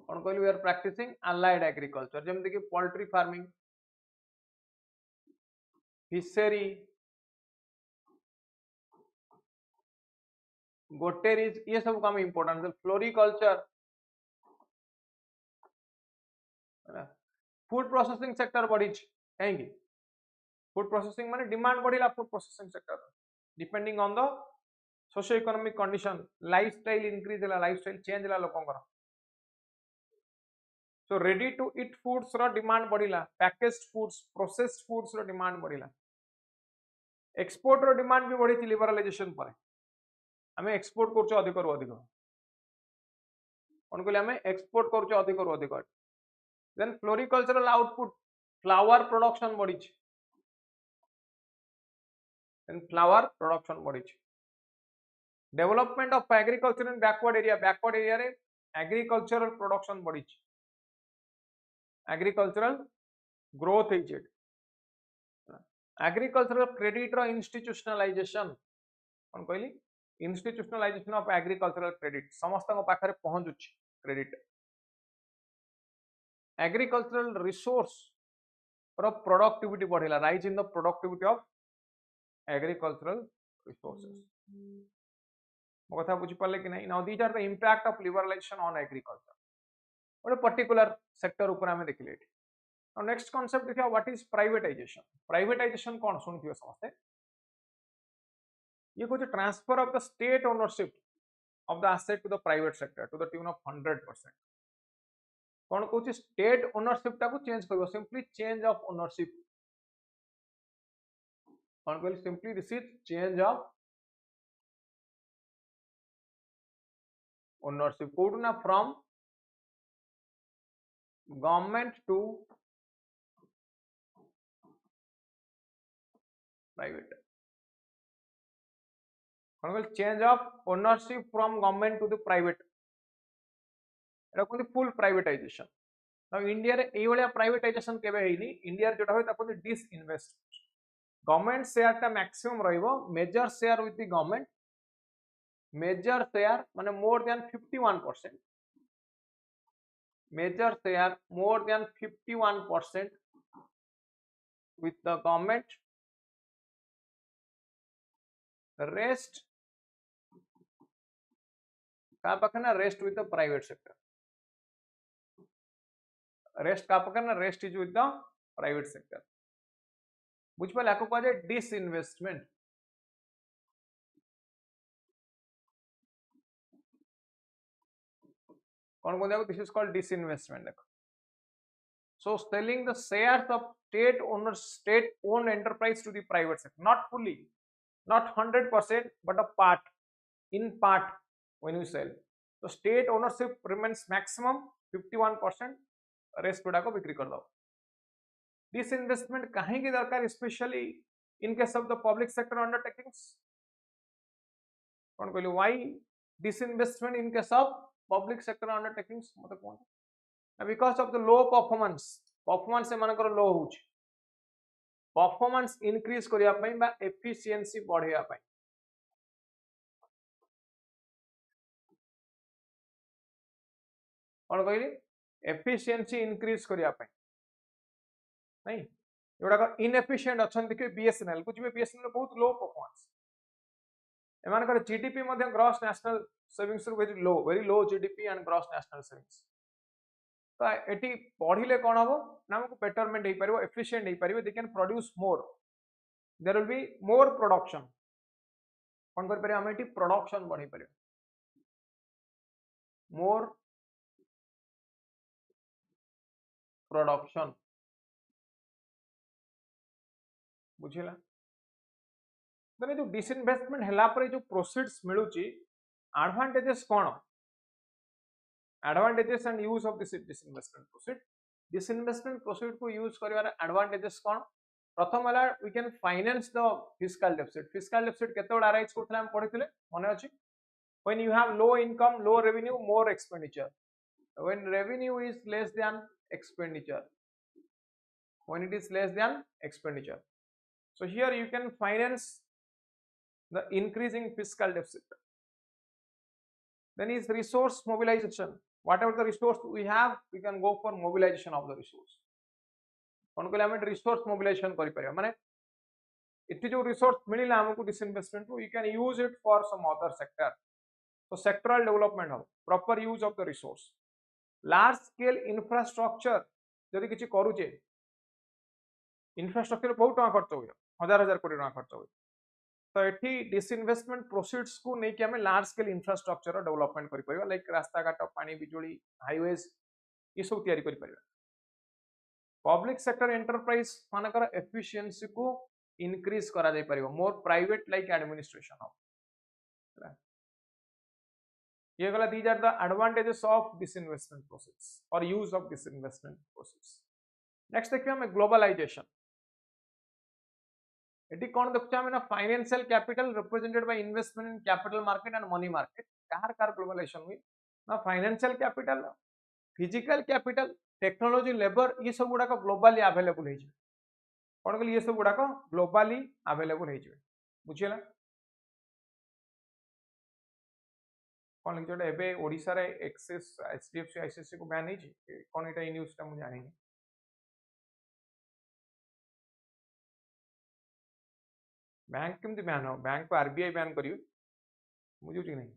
कौन कहली? We are practicing allied agriculture, जेमति कि poultry farming, fishery, गोटेरीज, ये सब काम इंपोर्टेंट है. फ्लोरिकल्चर, फूड प्रोसेसिंग सेक्टर बढ़ी कहीं, फूड प्रोसेसिंग माने डिमांड बढ़िला food processing sector, depending on the socio economic condition, lifestyle increase है, लाइफस्टाइल चेंज है लोकंकर. So ready to eat foods रो डिमांड बढ़िला, पैकेज्ड फूड्स, प्रोसेस्ड फूड्स रो डिमांड बढ़िला. एक्सपोर्ट रो डिमांड भी बढ़ी लिबरलाइजेशन पर, हमें एक्सपोर्ट करछ अधिक रु अधिक, कौन कहले? हमें एक्सपोर्ट करछ अधिक रु अधिक. Then floricultural output, flower production बढ़ी, फ्लावर प्रोडक्शन बढ़ी. Development of agriculture in backward area रे एग्रीकल्चरल प्रोडक्शन बढ़ी, एग्रीकल्चरल ग्रोथ है. एग्रीकल्चरल क्रेडिट रो इंस्टीट्यूशनलाइजेशन, कौन कहली? इंस्टीट्यूशनलाइजेशन ऑफ एग्रीकल्चरल क्रेडिट, समस्त पाखे पहुंचुच क्रेडिट. एग्रीकल्चरल रिसोर्स रो प्रोडक्टिविटी बढ़िला, rise in the productivity of agricultural resources. मो कथा बुझी पाले कि नहीं? Now these are the impact of liberalization on agriculture, गोटे पर्टिकुलर सेक्टर ऊपर आमे देखिले. नाउ नेक्स्ट कांसेप्ट देखिया, व्हाट इज प्राइवेटाइजेशन. प्राइवेटाइजेशन कौन सुनथियो समस्ते? ये कुछ transfer of the state ownership of the asset to the private sector to the tune of 100%. कौन कहूँ? स्टेट ओनरशिप टाको चेंज करियो, सिंपली चेंज ऑफ ओनरशिप. कौन कहली? Simply this is change of ownership. कोड ना फ्रॉम गवर्नमेंट टू प्राइवेट. कौन कहली? Change of ownership from government to the private, एटा कहते फुल प्राइवेटाइजेशन. नाउ इंडिया रे एई वाला प्राइवेटाइजेशन केबे हेइनी. इंडिया जोटा होय ताको डिसइन्वेस्टमेंट. गवर्नमेंट शेयर टा मैक्सिमम रहिबो, major share with the government, major share माने more than 51%, major share more than 51% with the government, rest का पकना, rest with the private sector, rest का पकना, rest is with the private sector. बुझ पाले? आको कह जाए डिसइन्वेस्टमेंट. कौन बोल दिस इज कॉल्ड डिसइन्वेस्टमेंट. देखो, so selling the shares of state owners, state owned enterprise to the private sector, not fully, not 100%, but a part, in part when you sell. So state ownership remains maximum 51%, rest गुड़ा को बिक्री कर दो. Disinvestment कहीं की दरकार, specially in case of the public sector undertakings. कौन कहली? Why disinvestment in case of public sector undertakings? मतलब कौन? Because of the low performance, performance से मानकर लो होउछ, परफॉर्मेंस इंक्रीज करिया पई बा एफिशिएंसी बढ़िया पई. कौन कहली? एफिशिएंसी इंक्रीज करिया पई नहीं, एगुड़ाक इनएफिशिएंट अच्छा देखिए बीएसएनएल को जी बीएसएनएल बहुत लो परफॉर्मेंस एम GDP gross national savings very low GDP and gross national savings तो ये पढ़िले कौन हम ना हमको बेटरमेंट हो पार एफिशिएंट हो पार they can produce more there will be more production कौन कर पारे हम प्रोडक्शन बढ़ी पार मोर प्रोडक्शन बुझेला मैंने जो डिसइन्वेस्टमेंट हैला पर जो प्रोसीड्स मिलुची एडवांटेजेस कौन advantages and use of this disinvestment proceed को यूज करिवार एडवांटेजेस कौन प्रथम वाला we can finance the fiscal deficit केते अराइज करथले हम पढिथिले मने अछि when you have low income low revenue more expenditure when revenue is less than expenditure when it is less than expenditure so here you can finance the increasing fiscal deficit then is resource mobilization whatever the resource we have we can go for mobilization of the resource kon ko hame resource mobilization kari pariya mane इतनी जो resource मिलिला हमको disinvestment को you can use it for some other sector so sectoral development हो proper use of the resource large scale infrastructure जदि किछि करूचे infrastructure बहुत टका खर्च हुए हजार हजार कोटी टका खर्च हुए तो ये डिसइन्वेस्टमेंट प्रोसीड्स को लेकिन आम लार्ज स्केल इंफ्रास्ट्रक्चर डेवलपमेंट कर लाइक रास्ता घाट पानी बिजुली हाईवेज ये सब तैयारी कर पब्लिक सेक्टर एंटरप्राइज मानकर एफिशिएंसी को इंक्रीज करा जाय परिबो मोर प्राइवेट लाइक एडमिनिस्ट्रेशन हो ये गला these are the advantages of disinvestment process और use of disinvestment process next देखिए हम ग्लोबलाइजेशन एटी कौन देखुचे हम ना financial capital represented by investment in capital market and money market कार कार ग्लोबलाइजेशन हुई ना financial capital physical capital technology labour ये सब गुडा ग्लोबली अवेलेबल हो कौन कहली ये सब गुडा ग्लोबली अवेलेबल हो बुझेला कौन लिखा एबे ओडिशा रे एक्सेस एचडीएफसी आईसीएससी को बैन है कौन एटा ई न्यूज़ टा मुझे जानि बैंक केमती बैन हो बैंक को आरबीआई बैन करियो मुझे कि नहीं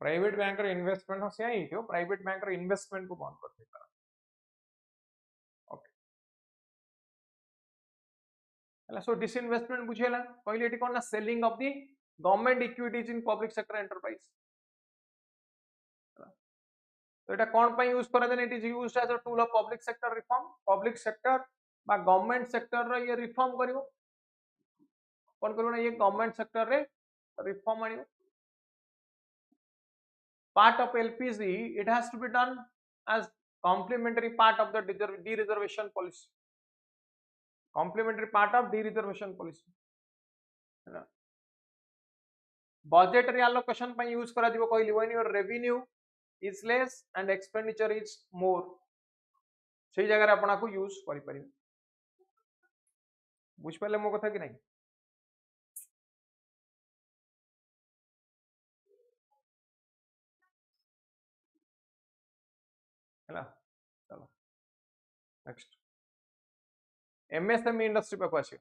प्राइवेट बैंक रे इन्वेस्टमेंट हो से ही थियो प्राइवेट बैंक रे इन्वेस्टमेंट को बंद करते करा ओके हला सो डिसइन्वेस्टमेंट बुझेला पहिले एटी कोन ना selling of the government equities in public sector enterprise तो এটা কোন পাই यूज করা যায় it is used as a tool of public sector reform public sector বা গভর্নমেন্ট সেক্টর রে ये रिफॉर्म करिवो कोन करिवो ना ये गवर्नमेंट सेक्टर रे reform आनिवो part of LPG it has to be done as complementary part of the de-reservation policy complementary part of de-reservation policy है ना budgetary allocation पाई use करा दिबो कहली when your revenue is less and expenditure is more सही जगह रे अपना को यूज करि परिबे बुझ पले मो कथा कि नहीं हैला चलो नेक्स्ट एमएसएमई इंडस्ट्री पे आसी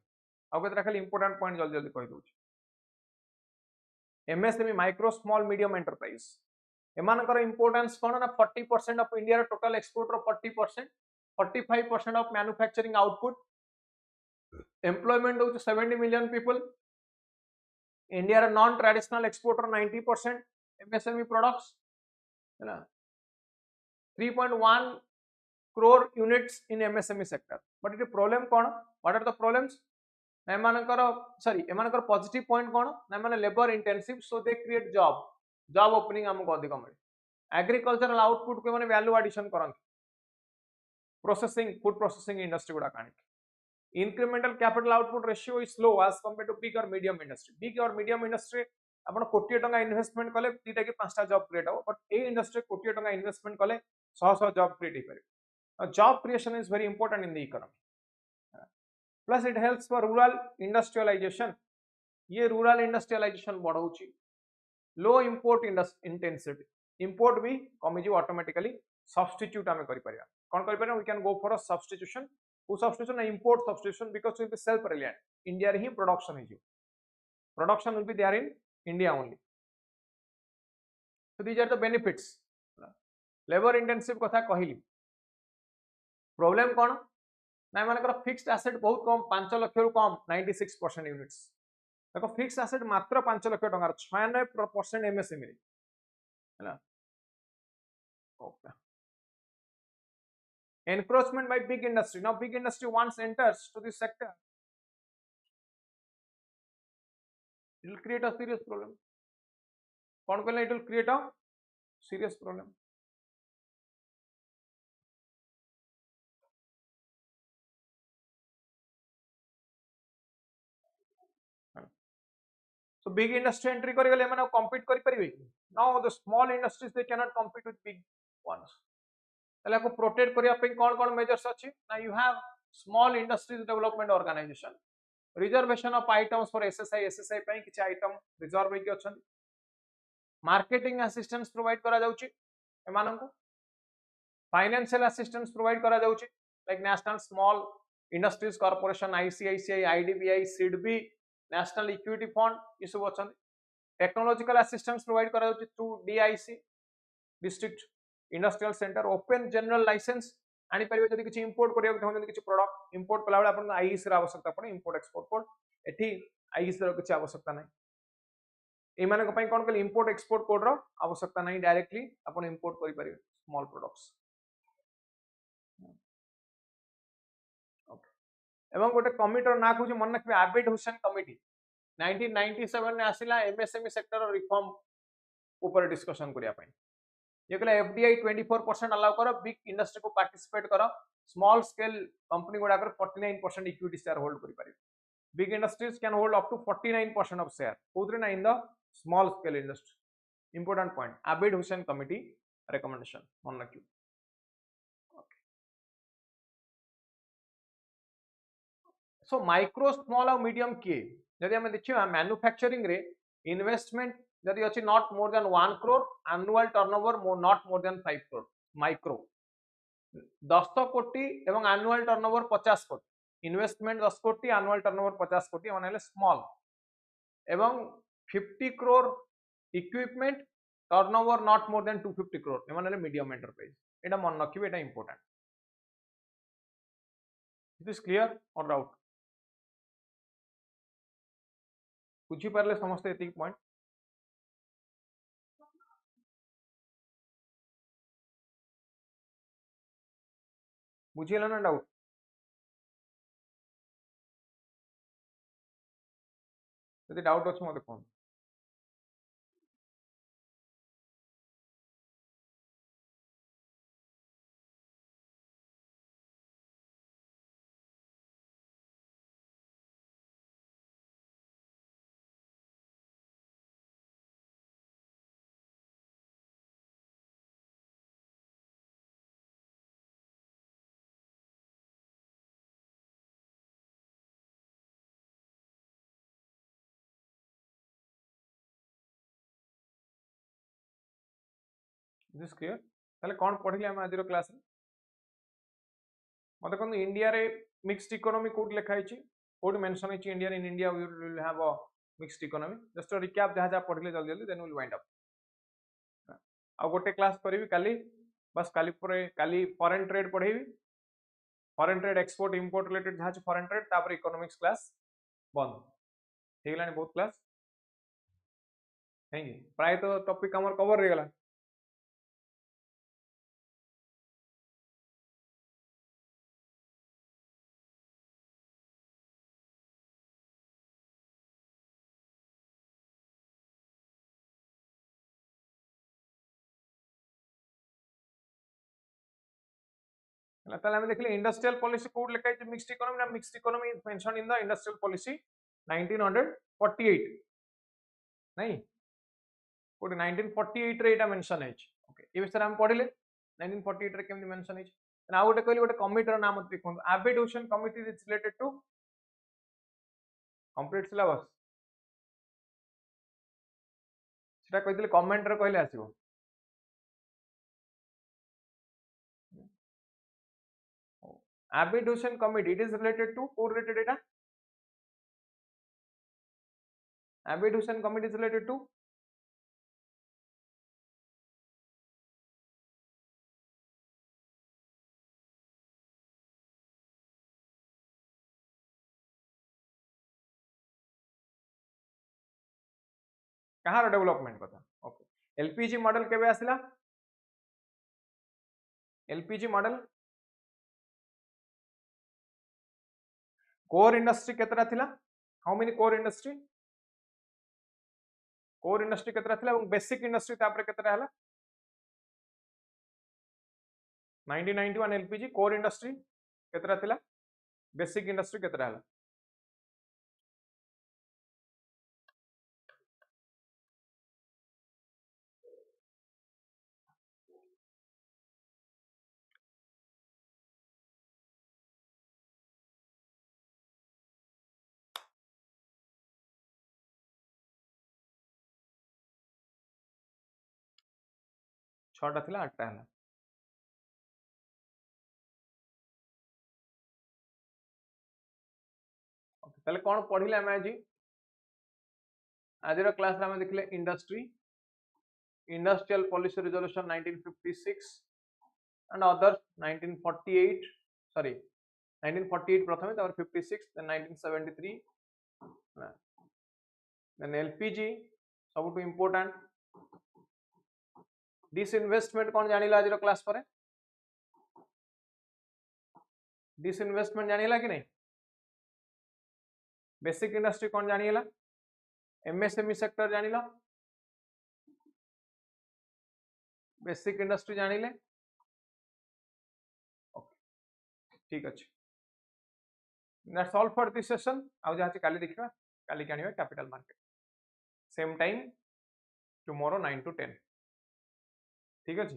आ केतरा खाली इंपोर्टेंट पॉइंट जल्दी जल्दी कहि दउछ MSME micro small medium enterprise एमानकर इंपोर्टेंस कोन ना 40% ऑफ इंडिया रो टोटल एक्सपोर्ट रो 40% 45% ऑफ मैन्युफैक्चरिंग आउटपुट एम्प्लॉयमेंट हो 70 मिलियन पीपल इंडिया रो non traditional exporter 90% MSME products है ना 3.1 crore units in MSME sector but it problem कोन what are the problems एमानकर सॉरी एमानकर पॉजिटिव पॉइंट कोन ना माने labour intensive so they create job opening हमको अधिक मिले एग्रीकल्चरल आउटपुट को माने वैल्यू एडिशन करन प्रोसेसिंग फूड प्रोसेसिंग इंडस्ट्री गुडा कानी incremental capital output ratio is low as compare to big और मीडियम इंडस्ट्री बिग और मीडियम इंडस्ट्री आपण कोटी टका इन्वेस्टमेंट कले तीटा की पांचटा जॉब क्रिएट हो बट ए इंडस्ट्री कोटी टका इन्वेस्टमेंट कले 100 जॉब क्रिएट हो पारे job creation is very important in the economy plus it helps for rural industrialisation ये रूरल इंडस्ट्रियलाइजेशन बढ़ाउची लो इंपोर्ट इंटेंसिटी इंपोर्ट भी कमी जो ऑटोमेटिकली substitute आमे करि परिया कोन करि परिया we can go for a substitution who substitution import substitution because it will be self reliant India रे ही production है production will be there in India only so these are the benefits labor intensive कथा कहली problem कोन ना मानकर fixed asset बहुत कम 5 लाख रु कम 96% units देखो fixed asset मात्र 5 लाख टंका 96% एमएसएमई हैला okay encroachment by big industry now big industry once enters to this sector it will create a serious problem कौन कहले it will create a serious problem so big industry entry करि गले माने compete करि परिबे now the small industries they cannot compete with big ones तले को protect करिया पे कोन मेजर्स अछि ना you have small industries development organization reservation of items for SSI पे किछ आइटम रिजर्व होई के अछन मार्केटिंग असिस्टेंस प्रोवाइड करा जाउची एमानन को फाइनेंशियल असिस्टेंस प्रोवाइड करा जाउची like national small industries corporation ICICI IDBI SIDBI national equity fund ये सब अछन टेक्नोलॉजिकल असिस्टेंस प्रोवाइड करा जाउची through DIC district industrial centre open general licence आनी परिबे जदि किछि इंपोर्ट करिया चाहते किछि प्रोडक्ट इंपोर्ट कला बेला अपन आईएस रे आवश्यकता पड़े इंपोर्ट एक्सपोर्ट कोड एठी आईएस रे किछि आवश्यकता नै ए माने को पई कोन कल इंपोर्ट एक्सपोर्ट कोड रो आवश्यकता नै डायरेक्टली अपन इंपोर्ट करि परिबे स्मॉल प्रोडक्ट्स ओके एवं गोटे कमिटर ना कहूँ मन रखिए आबिद हुसैन कमिटी 1997 ने आसिला एमएसएमई सेक्टर रिफॉर्म ऊपर डिस्कशन करिया पई ये कहला एफडीआई 24% अलाउ करो बिग इंडस्ट्री को पार्टिसिपेट करो स्मॉल स्केल कंपनी गुडा कर 49% इक्विटी शेयर होल्ड करि पारे big industries can hold up to 49% of share कोदरे ना in the small scale industry important point Abid Hussain committee recommendation मन रखियो सो माइक्रो स्मॉल और मीडियम किए जदि हम देखिबा मैन्युफैक्चरिंग रे इन्वेस्टमेंट जदि अछि not more than 1 crore annual turnover not more than 5 crore micro 10 कोटी एवं एनुअल टर्नओवर 50 कोटी इन्वेस्टमेंट 10 कोटी एनुअल टर्नओवर 50 कोटी माने स्मॉल एवं 50 crore equipment turnover not more than 250 crore ए माने मीडियम एंटरप्राइज एटा मन रखिबे एटा इंपोर्टेंट इट इज क्लियर और डाउट बुझी पारले समस्त एति पॉइंट बुझीला ना डाउट यदि डाउट अछि मते कोन दिस क्लियर ताले कोन पढिले हम आजिरो क्लास रे मते कोन इंडिया रे मिक्स्ड इकोनॉमी कोड लिखा हिची कोड मेंशन हिची India in India we will have a mixed economy just recap जहा जहा पढिले जल्दी जल्दी देन विल वाइंड अप आ गोटे क्लास करबी काली बस काली परे काली फॉरेन ट्रेड पढेबी foreign trade export import related जहा छ फॉरेन ट्रेड तापर इकोनॉमिक्स क्लास बंद ठीक लानी बहुत क्लास नहीं प्राय तो टॉपिक हमर कवर रे गला ताले हम देखले इंडस्ट्रियल पॉलिसी कोड लिखा है मिक्स्ड इकोनॉमी ना mixed economy is mention in the industrial policy 1948 नहीं कोड 1948 रे एटा मेंशन है ओके ए विषय हम पढिले 1948 रे केमि मेंशन है ना गोटे कहली गोटे कमिटी रो नाम देखो Abid Hussain committee is related to complete syllabus सेटा कहितले कमेंट रे कहले आसीबो Abduction committee, it is related to co-related data. Abduction committee is related to कहार डेवलपमेंट कथा. ओके, एलपीजी मॉडल केबे आसिला? एलपीजी मॉडल कोर इंडस्ट्री केतरा थिला? How many core industry? Core industry केतरा थिला और बेसिक इंडस्ट्री तापरे केतरा हला? 1991 एलपीजी कोर इंडस्ट्री केतरा थिला? बेसिक इंडस्ट्री केतरा हला? छटा थिला 8टा हला. ओके, ताले कोन पढिले हम आज क्लास में देखले industry, industrial policy resolution 1956 and others 1948, sorry 1948 प्रथमे, तापर 56, then 1973, then एलपीजी सबुठु इंपोर्टेंट. डिसइन्वेस्टमेंट कौन जानिला आज क्लास पर? डिसइन्वेस्टमेंट जानिला कि नहीं? बेसिक इंडस्ट्री कौन जानिला? एमएसएमई सेक्टर जानिला? बेसिक इंडस्ट्री जानिले? ओके, ठीक अछि. That's all for this session. आउ जहां काली देखिबा, काली के आनिबा capital market same time tomorrow 9 to 10. ठीक अछि.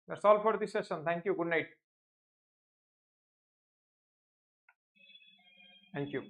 That's all for this session. Thank you. Good night. Thank you.